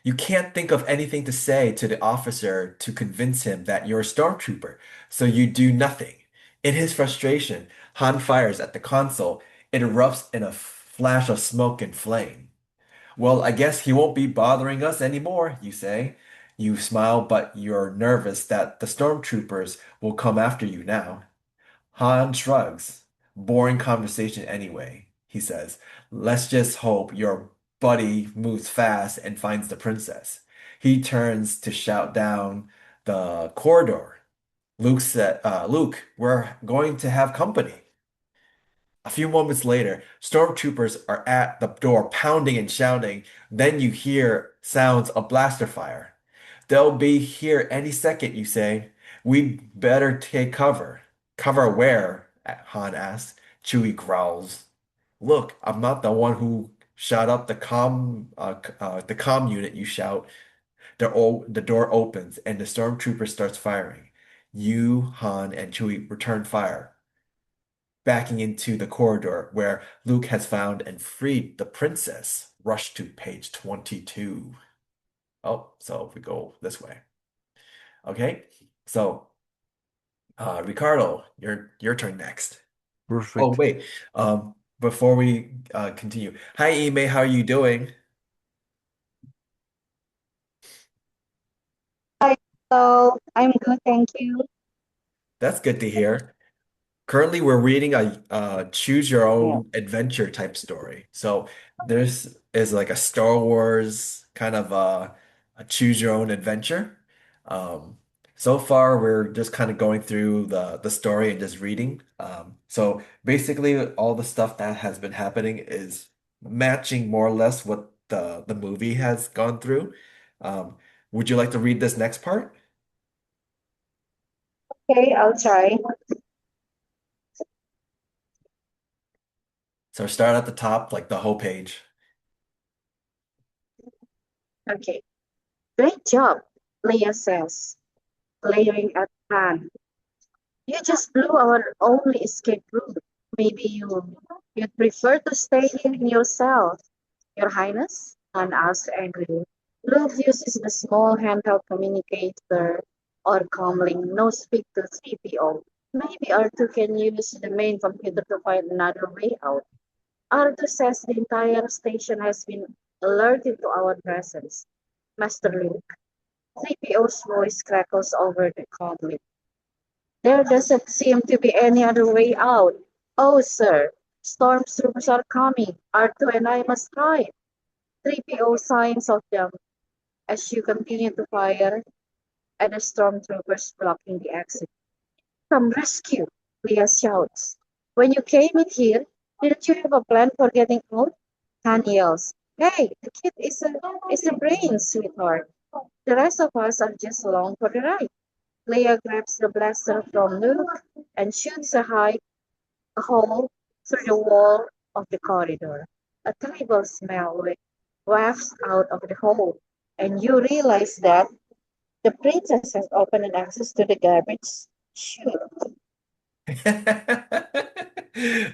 You can't think of anything to say to the officer to convince him that you're a stormtrooper, so you do nothing. In his frustration, Han fires at the console. It erupts in a flash of smoke and flame. Well, I guess he won't be bothering us anymore, you say. You smile, but you're nervous that the stormtroopers will come after you now. Han shrugs. Boring conversation anyway, he says. Let's just hope your buddy moves fast and finds the princess. He turns to shout down the corridor. Luke, we're going to have company. A few moments later, stormtroopers are at the door pounding and shouting. Then you hear sounds of blaster fire. They'll be here any second, you say. We'd better take cover. Cover where? Han asks. Chewie growls. Look, I'm not the one who shot up the comm unit, you shout. The door opens and the stormtrooper starts firing. You, Han, and Chewie return fire, backing into the corridor where Luke has found and freed the princess. Rush to page 22. Oh, so we go this way. Okay, so Ricardo, your turn next. Oh, Perfect. wait. Before we continue. Hi, Ime, how are you doing? Oh, I'm good, thank you. That's good to hear. Currently, we're reading a choose your Yeah. own adventure type story. So this is like a Star Wars kind of a choose your own adventure. Um, so far, we're just kind of going through the story and just reading. So basically, all the stuff that has been happening is matching more or less what the movie has gone through. Um, would you like to read this next part? Okay, I'll try. So start at the top, like the whole page. Okay. Great job, Leah says, glaring at Han. You just blew our only escape route. Maybe you'd prefer to stay here in your cell, Your Highness? Han asked angrily. Luke uses the small handheld communicator or comlink no speak to 3PO. Maybe R2 can use the main computer to find another way out. R2 says the entire station has been alerted to our presence. Master Luke. 3PO's voice crackles over the comlink. There doesn't seem to be any other way out. Oh, sir, stormtroopers are coming. R2 and I must hide. 3PO signs of them as you continue to fire at the stormtroopers blocking the exit. Come rescue, Leah shouts. When you came in here, didn't you have a plan for getting out? Han yells. Hey, the kid is a brain, sweetheart. The rest of us are just along for the ride. Leia grabs the blaster from Luke and shoots a hole through the wall of the corridor. A terrible smell wafts out of the hole, and you realize that the princess has opened an access to the garbage chute.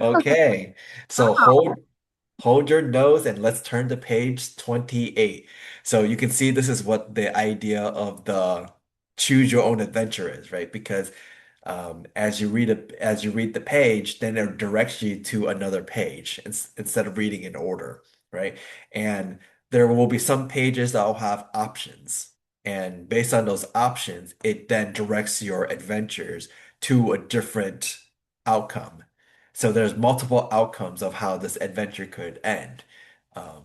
Okay, so hold your nose and let's turn to page 28. So you can see this is what the idea of the choose your own adventure is, right? Because as you read the page, then it directs you to another page instead of reading in order, right? And there will be some pages that will have options. And based on those options, it then directs your adventures to a different outcome. So there's multiple outcomes of how this adventure could end. Um,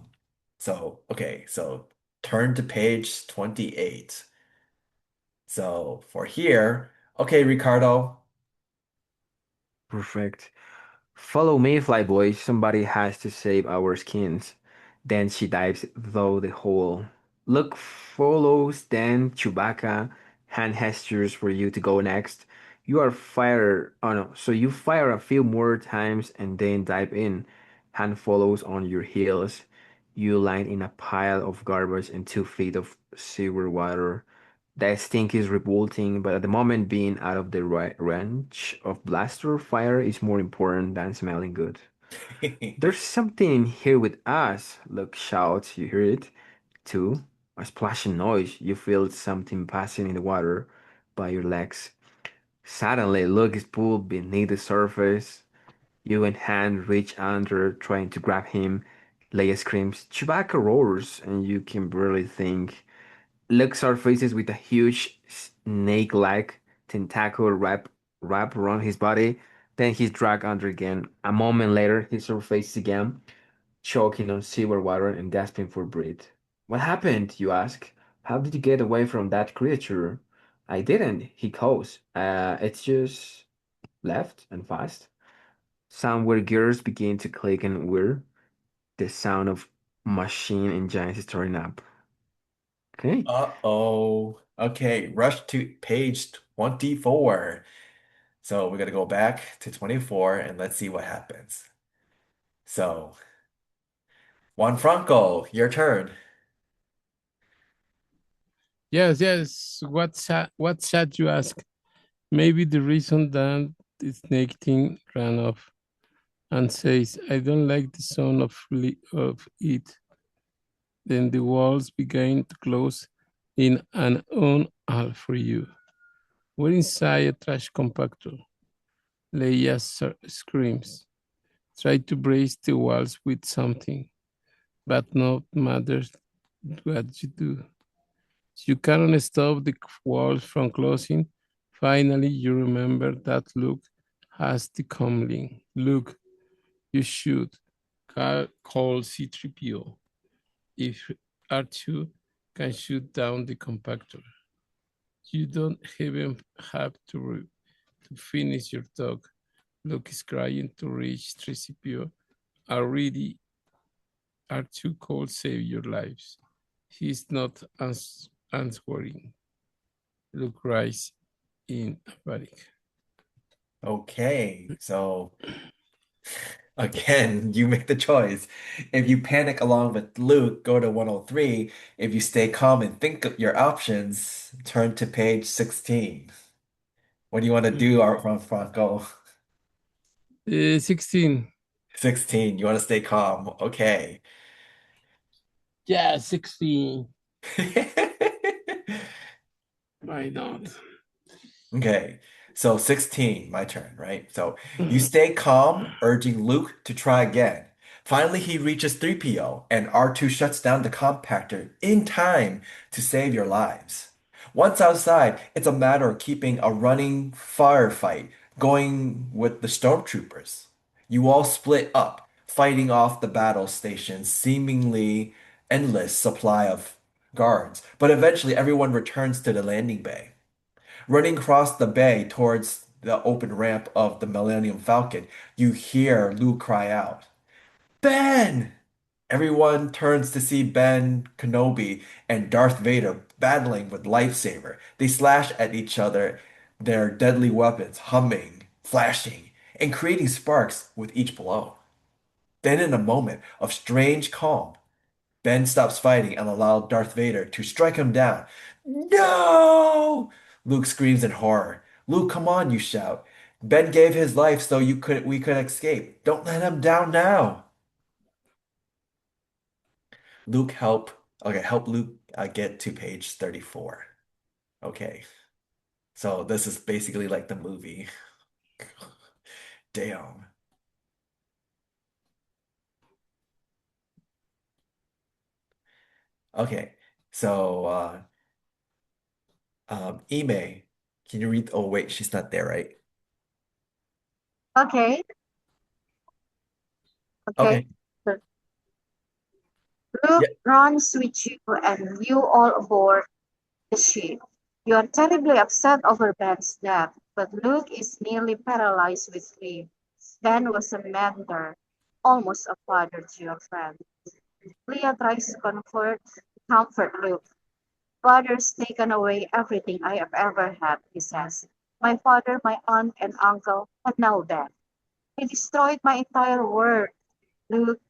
okay, so turn to page 28. So for here, okay, Ricardo. Perfect. Follow me, flyboy. Somebody has to save our skins. Then she dives through the hole. Luke follows, then Chewbacca hand gestures for you to go next. You are fire. Oh no, so you fire a few more times and then dive in. Hand follows on your heels. You land in a pile of garbage and 2 feet of sewer water. That stink is revolting, but at the moment, being out of the range of blaster fire is more important than smelling good. There's something in here with us, Luke shouts. You hear it? Too. A splashing noise. You feel something passing in the water by your legs. Suddenly, Luke is pulled beneath the surface. You and Han reach under, trying to grab him. Leia screams. Chewbacca roars, and you can barely think. Luke surfaces with a huge snake-like tentacle wrap around his body. Then he's dragged under again. A moment later, he surfaces again, choking on sewer water and gasping for breath. What happened, you ask? How did you get away from that creature? I didn't, he calls. It's just left and fast. Somewhere gears begin to click and whir. The sound of machine engines is turning up. Okay. Uh-oh. Okay, rush to page 24. So we're gonna go back to 24 and let's see what happens. So, Juan Franco, your turn. Yes. What's that you ask? Maybe the reason that the snake thing ran off and says, I don't like the sound of it. Then the walls began to close in an on all for you. We're inside a trash compactor. Leia screams. Try to brace the walls with something, but no matter what you do. You cannot stop the walls from closing. Finally, you remember that Luke has the comlink. Luke, you should call C-3PO if R2 can shoot down the compactor. You don't even have to finish your talk. Luke is trying to reach 3CPO. Already R2 calls save your lives. He's not answering. Luke cries in a panic. Okay, so again, you make the choice. If you panic along with Luke, go to 103. If you stay calm and think of your options, turn to page 16. What do you want to do, Art from Franco? 16. 16, you want to stay calm. Okay. Yeah, 16. Why not? Okay, so 16, my turn, right? So you stay calm, urging Luke to try again. Finally, he reaches 3PO, and R2 shuts down the compactor in time to save your lives. Once outside, it's a matter of keeping a running firefight going with the stormtroopers. You all split up, fighting off the battle station's seemingly endless supply of guards, but eventually everyone returns to the landing bay. Running across the bay towards the open ramp of the Millennium Falcon, you hear Luke cry out, Ben! Everyone turns to see Ben Kenobi and Darth Vader battling with lightsaber. They slash at each other, their deadly weapons humming, flashing, and creating sparks with each blow. Then, in a moment of strange calm, Ben stops fighting and allows Darth Vader to strike him down. No! Luke screams in horror. Luke, come on, you shout. Ben gave his life so we could escape. Don't let him down now. Luke help Luke get to page 34. Okay. So this is basically like the movie. Damn. Okay. So Ime, can you read? Oh wait, she's not there, right? Okay, okay. Okay. So Luke Yeah. runs with you and you all aboard the ship. You are terribly upset over Ben's death, but Luke is nearly paralyzed with grief. Ben was a mentor, almost a father to your friend. Leah tries to comfort Luke. Father's taken away everything I have ever had, he says. My father, my aunt and uncle, and now Ben. He destroyed my entire world, Luke.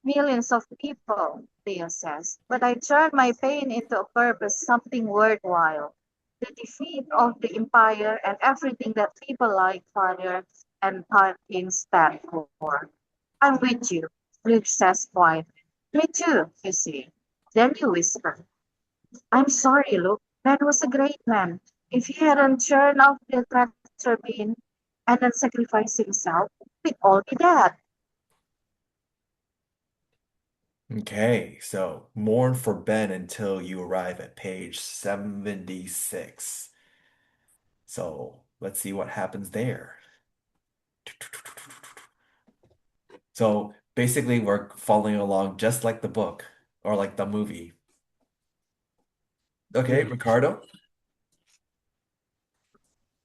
Millions of people, Theo says. But I turned my pain into a purpose, something worthwhile. The defeat of the empire and everything that people like Father and Tarkin stand for. I'm with you, Luke says quietly. Me too, you see. Then you whisper, I'm sorry, Luke. Ben was a great man. If he hadn't turned off the tractor beam and then sacrificed himself, we'd all be dead. Okay, so mourn for Ben until you arrive at page 76. So let's see what happens there. So basically, we're following along just like the book or like the movie. Okay, Ricardo?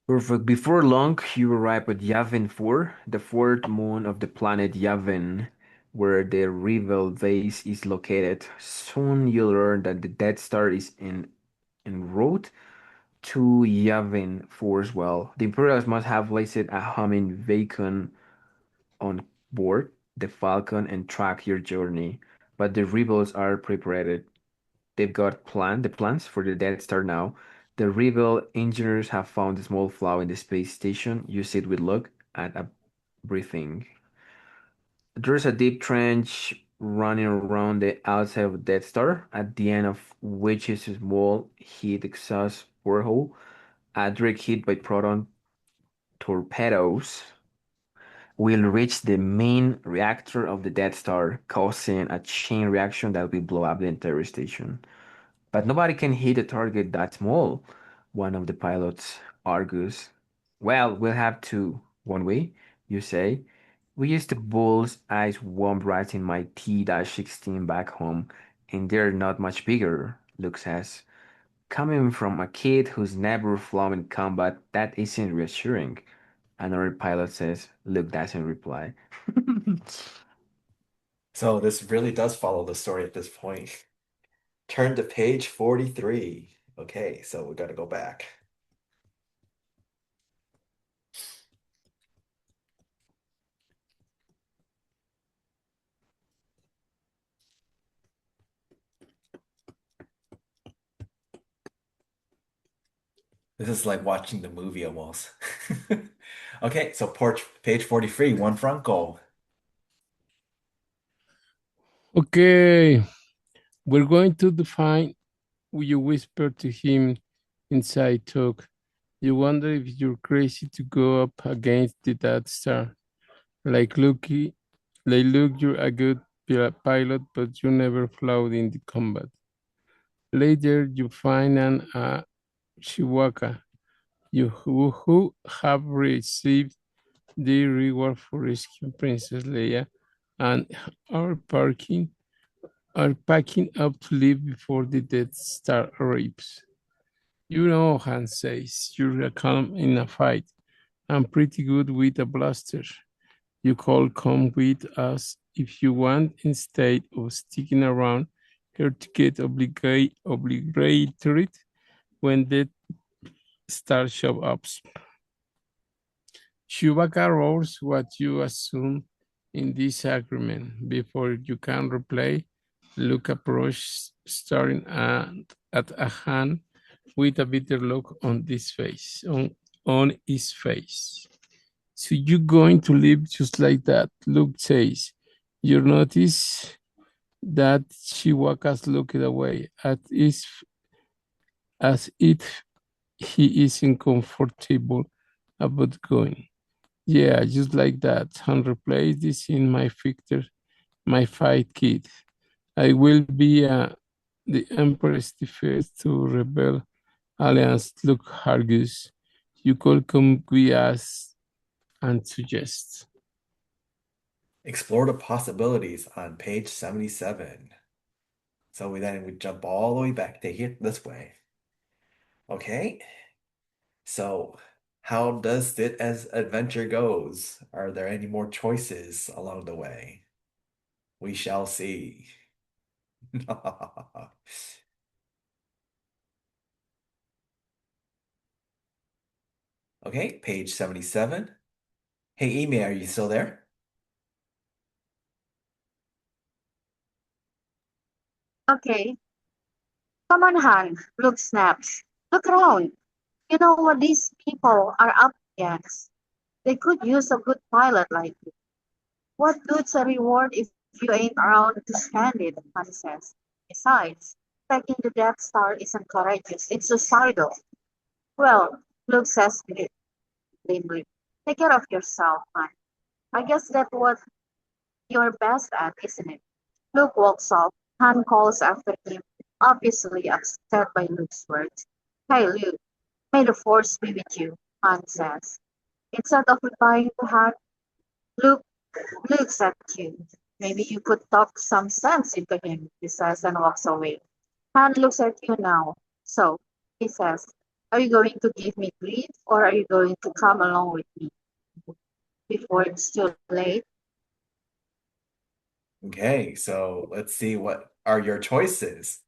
Perfect. Before long, you arrive at Yavin 4, the fourth moon of the planet Yavin, where the Rebel base is located. Soon you'll learn that the Death Star is en route to Yavin 4 as well. The Imperials must have placed a humming beacon on board the Falcon and track your journey, but the Rebels are prepared. They've got the plans for the Death Star now. The Rebel engineers have found a small flaw in the space station. Use it with luck at a briefing. There's a deep trench running around the outside of the Death Star, at the end of which is a small heat exhaust porthole. A direct hit by proton torpedoes will reach the main reactor of the Death Star, causing a chain reaction that will blow up the entire station. But nobody can hit a target that small, one of the pilots argues. Well, we'll have to, won't we? You say. We used to bull's eyes worm rats in my T-16 back home, and they're not much bigger, Luke says. Coming from a kid who's never flown in combat, that isn't reassuring. Another pilot says. Luke doesn't reply. So this really does follow the story at this point. Turn to page 43. Okay, so we got to go back. This is like watching the movie almost. Okay, so page 43, one front goal. Okay, we're going to define. You whisper to him inside talk. You wonder if you're crazy to go up against the Death Star. Like Lucky, like look, you're a good pilot, but you never flew in the combat. Later, you find an Chihuahua who have received the reward for rescuing Princess Leia and are packing up to leave before the Death Star arrives. You know, Han says, you're calm in a fight. I'm pretty good with a blaster. You could come with us if you want instead of sticking around here to get obliterated when the star show up. Chewbacca roars what you assume in this agreement. Before you can reply, Luke approaches, staring at a hand with a bitter look on on his face. So you're going to live just like that, Luke says. You notice that Chihuahua's looking away as if he isn't comfortable about going. Yeah, just like that. And replace this in my fight kit. I will be the Empress the first to rebel Alliance. Look, Hargus, you could come with us and suggest. Explore the possibilities on page 77. So we jump all the way back to here this way. Okay. So how does it as adventure goes? Are there any more choices along the way? We shall see. Okay, page 77. Hey, Amy, are you still there? Okay, come on, Han. Luke snaps. Look around. You know what these people are up against. They could use a good pilot like you. What good's a reward if you ain't around to stand it, Han says. Besides, taking the Death Star isn't courageous, it's suicidal. Well, Luke says grimly. Take care of yourself, Han. I guess that's what you're best at, isn't it? Luke walks off. Han calls after him, obviously upset by Luke's words. Hey, Luke, may the Force be with you, Han says. Instead of replying to Han, Luke looks at you. Maybe you could talk some sense into him, he says and walks away. Han looks at you now. So, he says, are you going to give me grief or are you going to come along with me before it's too late? Okay, so let's see what are your choices.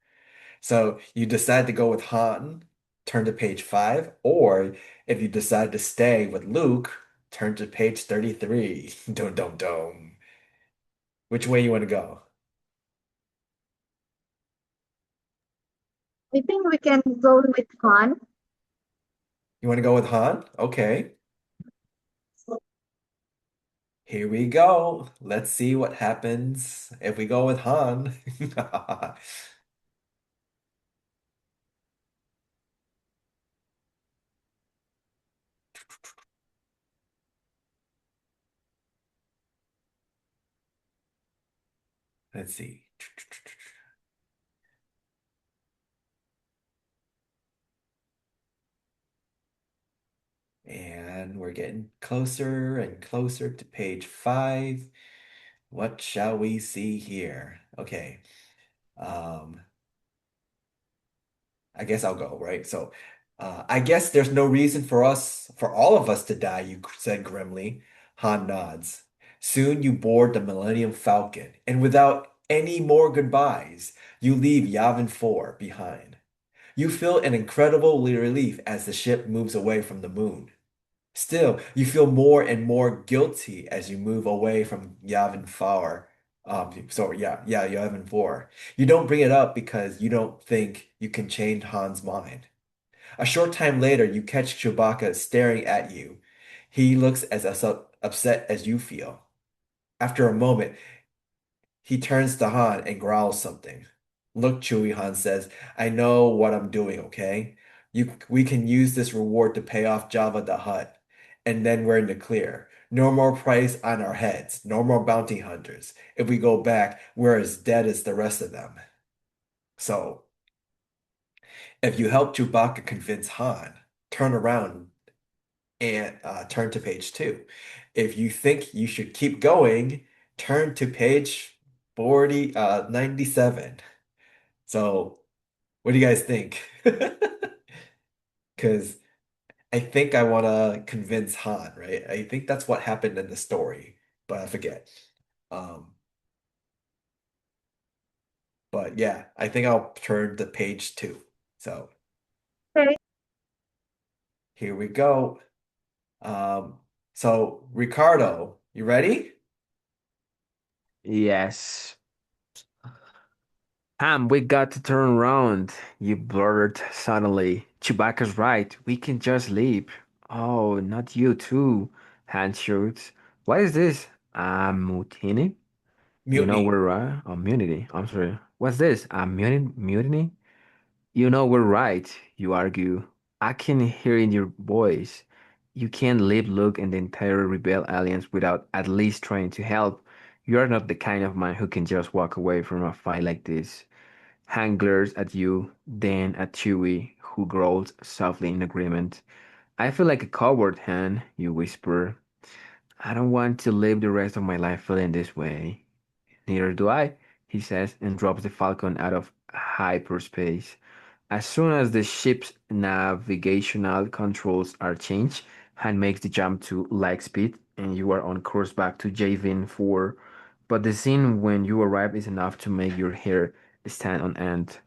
So you decide to go with Han, turn to page 5, or if you decide to stay with Luke, turn to page 33. Dum dum dum. Which way you want to go? I think we can go with Han. You want to go with Han? Okay. Here we go. Let's see what happens if we go with Han. Let's see. And we're getting closer and closer to page 5. What shall we see here? Okay. I guess I'll go, right? So, I guess there's no reason for all of us to die, you said grimly. Han nods. Soon you board the Millennium Falcon, and without any more goodbyes, you leave Yavin 4 behind. You feel an incredible relief as the ship moves away from the moon. Still, you feel more and more guilty as you move away from Yavin 4. Yavin 4. You don't bring it up because you don't think you can change Han's mind. A short time later, you catch Chewbacca staring at you. He looks as upset as you feel. After a moment, he turns to Han and growls something. Look, Chewie, Han says, I know what I'm doing, okay? We can use this reward to pay off Jabba the Hutt, and then we're in the clear. No more price on our heads, no more bounty hunters. If we go back, we're as dead as the rest of them. So, if you help Chewbacca convince Han, turn around and turn to page 2. If you think you should keep going, turn to page 97. So, what do you guys think? Because I think I want to convince Han, right? I think that's what happened in the story, but I forget. Um, but yeah, I think I'll turn to page 2. So, Okay. here we go. So Ricardo, you ready? Yes. Ham, we got to turn around, you blurted suddenly. Chewbacca's right. We can just leave. Oh, not you too. Han shoots. What is this? Mutiny? You know Mutiny. we're right. Oh, mutiny. I'm sorry. What's this? Mutiny? You know we're right, you argue. I can hear in your voice. You can't leave Luke and the entire Rebel Alliance without at least trying to help. You are not the kind of man who can just walk away from a fight like this. Han glares at you, then at Chewie, who growls softly in agreement. I feel like a coward, Han, you whisper. I don't want to live the rest of my life feeling this way. Neither do I, he says, and drops the Falcon out of hyperspace. As soon as the ship's navigational controls are changed, Han makes the jump to light speed, and you are on course back to Javin 4. But the scene when you arrive is enough to make your hair stand on end.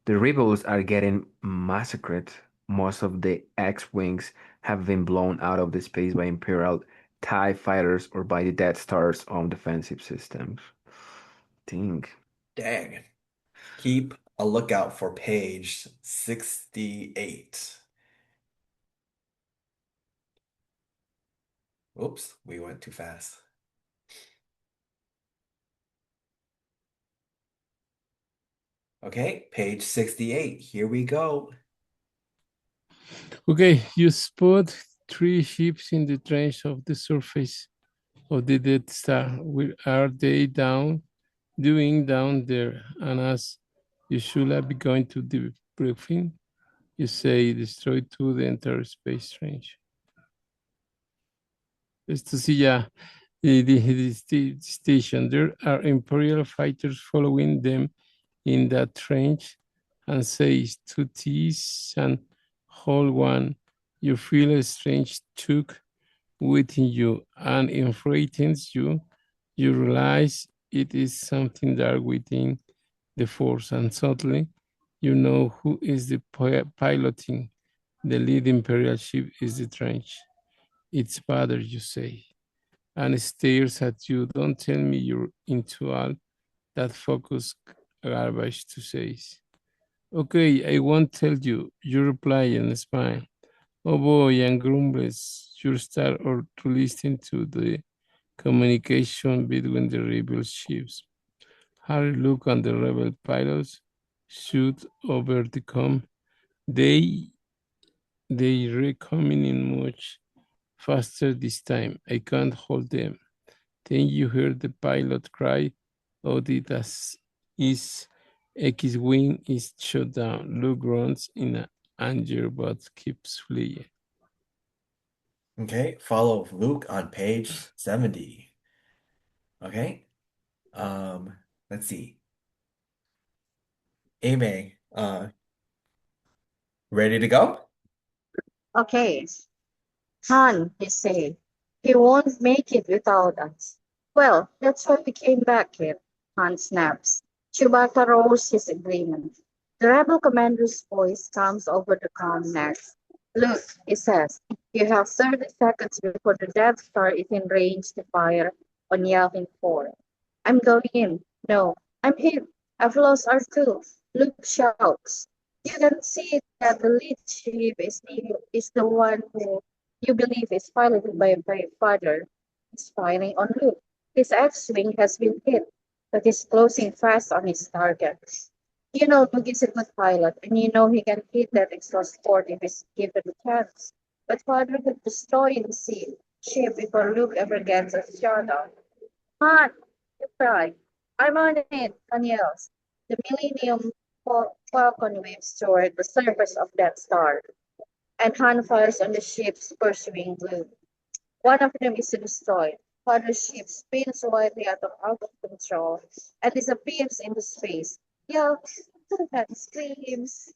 The rebels are getting massacred. Most of the X-Wings have been blown out of the space by Imperial TIE fighters or by the Death Star's own defensive systems. Think. Dang. Keep a lookout for page 68. Oops, we went too fast. Okay, page 68. Here we go. Okay, you spot 3 ships in the trench of the surface of the Death Star. Where are they doing down there? And as you should have been going to the briefing, you say destroy to the entire space range. Esto sí ya, the station. There are Imperial fighters following them in that trench and says to tease and hold one. You feel a strange tug within you and it frightens you. You realize it is something dark within the force, and suddenly you know who is the piloting. The lead Imperial ship is the trench. It's father, you say, and stares at you. Don't tell me you're into all that focus garbage to say. Okay, I won't tell you. You reply and smile. Oh boy, and grumbles. You start or to listen to the communication between the rebel ships. Harry look and the rebel pilots shoot over the com. They they coming in much faster this time. I can't hold them. Then you hear the pilot cry, oh, this is X-Wing is shut down. Luke runs in anger but keeps fleeing. Okay, follow Luke on page 70. Okay. Let's see. Amy, ready to go? Okay, Han, he said, he won't make it without us. Well, that's why we came back here, Han snaps. Chewbacca rolls his agreement. The rebel commander's voice comes over the comm next. Look, he says, you have 30 seconds before the Death Star is in range to fire on Yavin 4. I'm going in. No, I'm hit. I've lost R2. Luke shouts. You can see that the lead ship is the one who you believe is piloted by your father. He's firing on Luke. His X-wing has been hit, but he's closing fast on his target. You know Luke is a good pilot, and you know he can hit that exhaust port if he's given a chance. But father could destroy the ship before Luke ever gets a shot on. Han, you cry. I'm on it, Han yells. The Millennium Falcon waves toward the surface of that star, and Han fires on the ships pursuing Luke. One of them is destroyed. Father's ship spins wildly out of control and disappears into space. Yells and screams.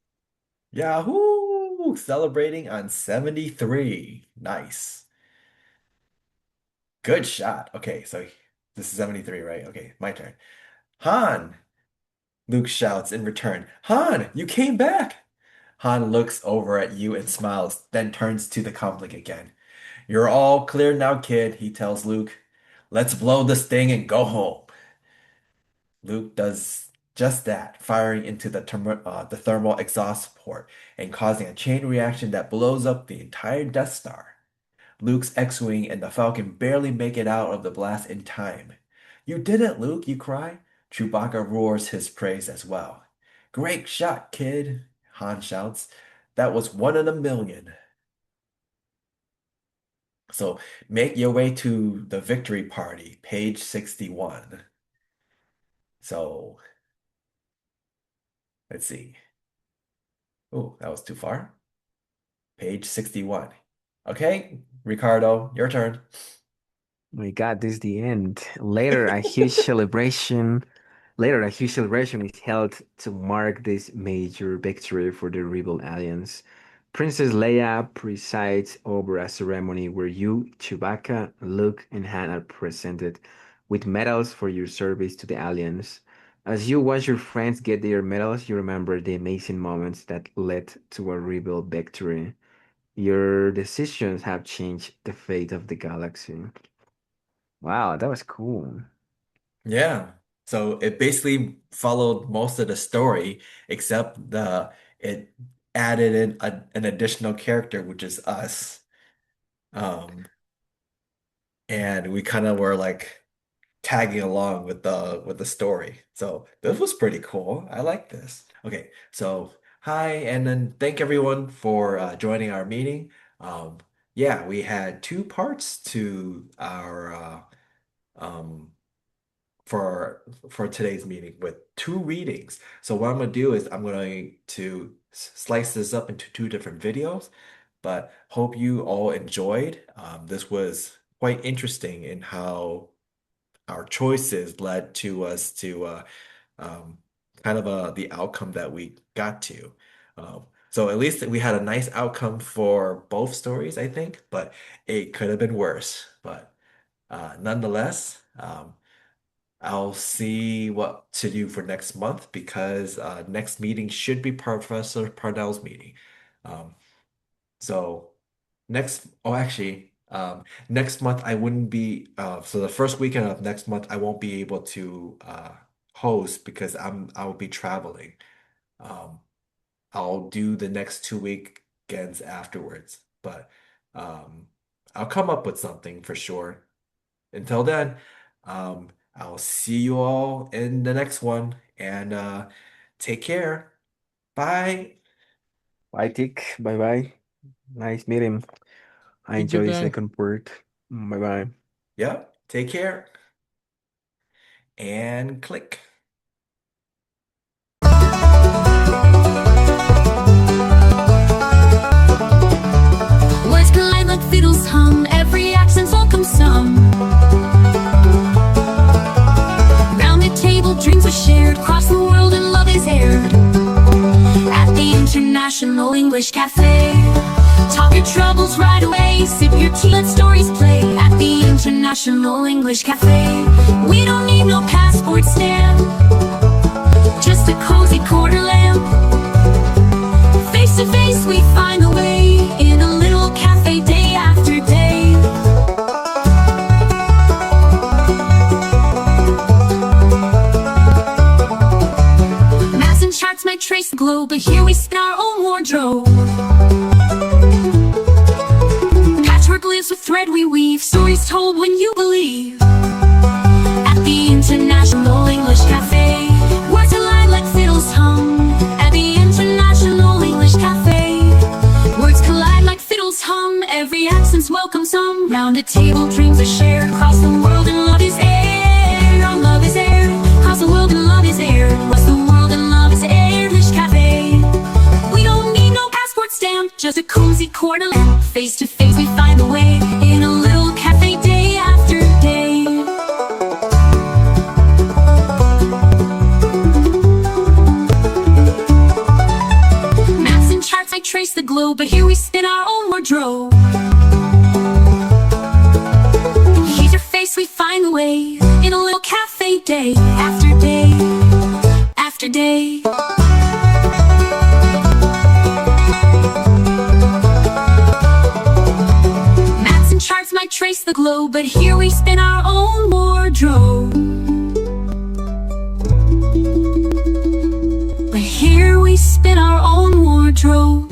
Yahoo! Celebrating on 73. Nice. Good shot. Okay, so this is 73, right? Okay, my turn. Han! Luke shouts in return. Han, you came back! Han looks over at you and smiles, then turns to the comlink again. You're all clear now, kid, he tells Luke. Let's blow this thing and go home. Luke does just that, firing into the thermal exhaust port and causing a chain reaction that blows up the entire Death Star. Luke's X-Wing and the Falcon barely make it out of the blast in time. You did it, Luke, you cry. Chewbacca roars his praise as well. Great shot, kid, Han shouts. That was one in a million. So make your way to the victory party, page 61. So let's see. Oh, that was too far. Page 61. Okay, Ricardo, your turn. My God, this is the end. Later, a huge celebration is held to mark this major victory for the Rebel Alliance. Princess Leia presides over a ceremony where you, Chewbacca, Luke, and Han are presented with medals for your service to the Alliance. As you watch your friends get their medals, you remember the amazing moments that led to a Rebel victory. Your decisions have changed the fate of the galaxy. Wow, that was cool. Yeah. So it basically followed most of the story, except it added in an additional character, which is us. Um, and we kind of were like tagging along with the story. So this was pretty cool. I like this. Okay, so hi, and then thank everyone for joining our meeting. Um, yeah, we had two parts to our um, for today's meeting with two readings. So what I'm gonna do is I'm going to slice this up into two different videos, but hope you all enjoyed. This was quite interesting in how our choices led to us to um, kind of the outcome that we got to. So at least we had a nice outcome for both stories, I think, but it could have been worse. But nonetheless, I'll see what to do for next month because next meeting should be Professor Parnell's meeting. Um, so next month I wouldn't be, so the first weekend of next month I won't be able to host because I'll be traveling. Um, I'll do the next 2 weekends afterwards, but um, I'll come up with something for sure. Until then, I'll see you all in the next one and take care. Bye. Bye, Tick. Bye bye. Nice meeting. I Big enjoy the goodbye. second part. Bye bye. Yep, take care and click. Words collide like fiddles hum. International English Cafe. Talk your troubles right away, sip your tea, let stories play at the International English Cafe. We don't need no passport stamp, just a cozy quarter lamp. Face to face we find a way in a little cafe day after day. Maps and charts might trace the globe, but here we spin our own wardrobe. Patchwork lives with thread we weave, stories told when you believe. At the International English Cafe, words align like fiddles hum. At the International English Cafe, words collide like fiddles hum. Every accent's welcome some. Round a table dreams are shared. Across the world and love is air. Our love is air. Across the world and love is air. Across the world and love is air. English Cafe. We don't need no passport stamp, just a cozy quarter lamp. Face to face we find a way in a little cafe day after day. Maps and charts might trace the globe, but here we spin our own wardrobe. Here's your face, we find the way in a little cafe day after day after day. Maps and charts might trace the globe, but here we spin our own wardrobe. But here we spin our own wardrobe.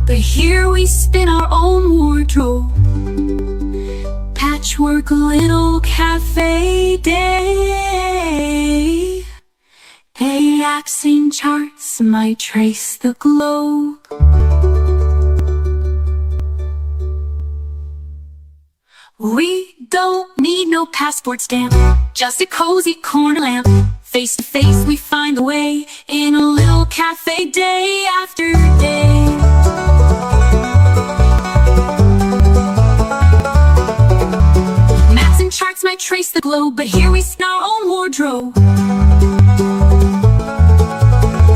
But here we spin our own wardrobe. Patchwork little cafe day. Hey, accent charts might trace the globe. We don't need no passport stamp, just a cozy corner lamp. Face to face we find a way in a little cafe day after day. Maps and charts might trace the globe, but here we spin our own wardrobe.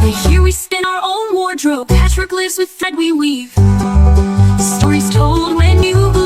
But here we spin our own wardrobe. Patchwork lives with thread we weave, stories told when you believe.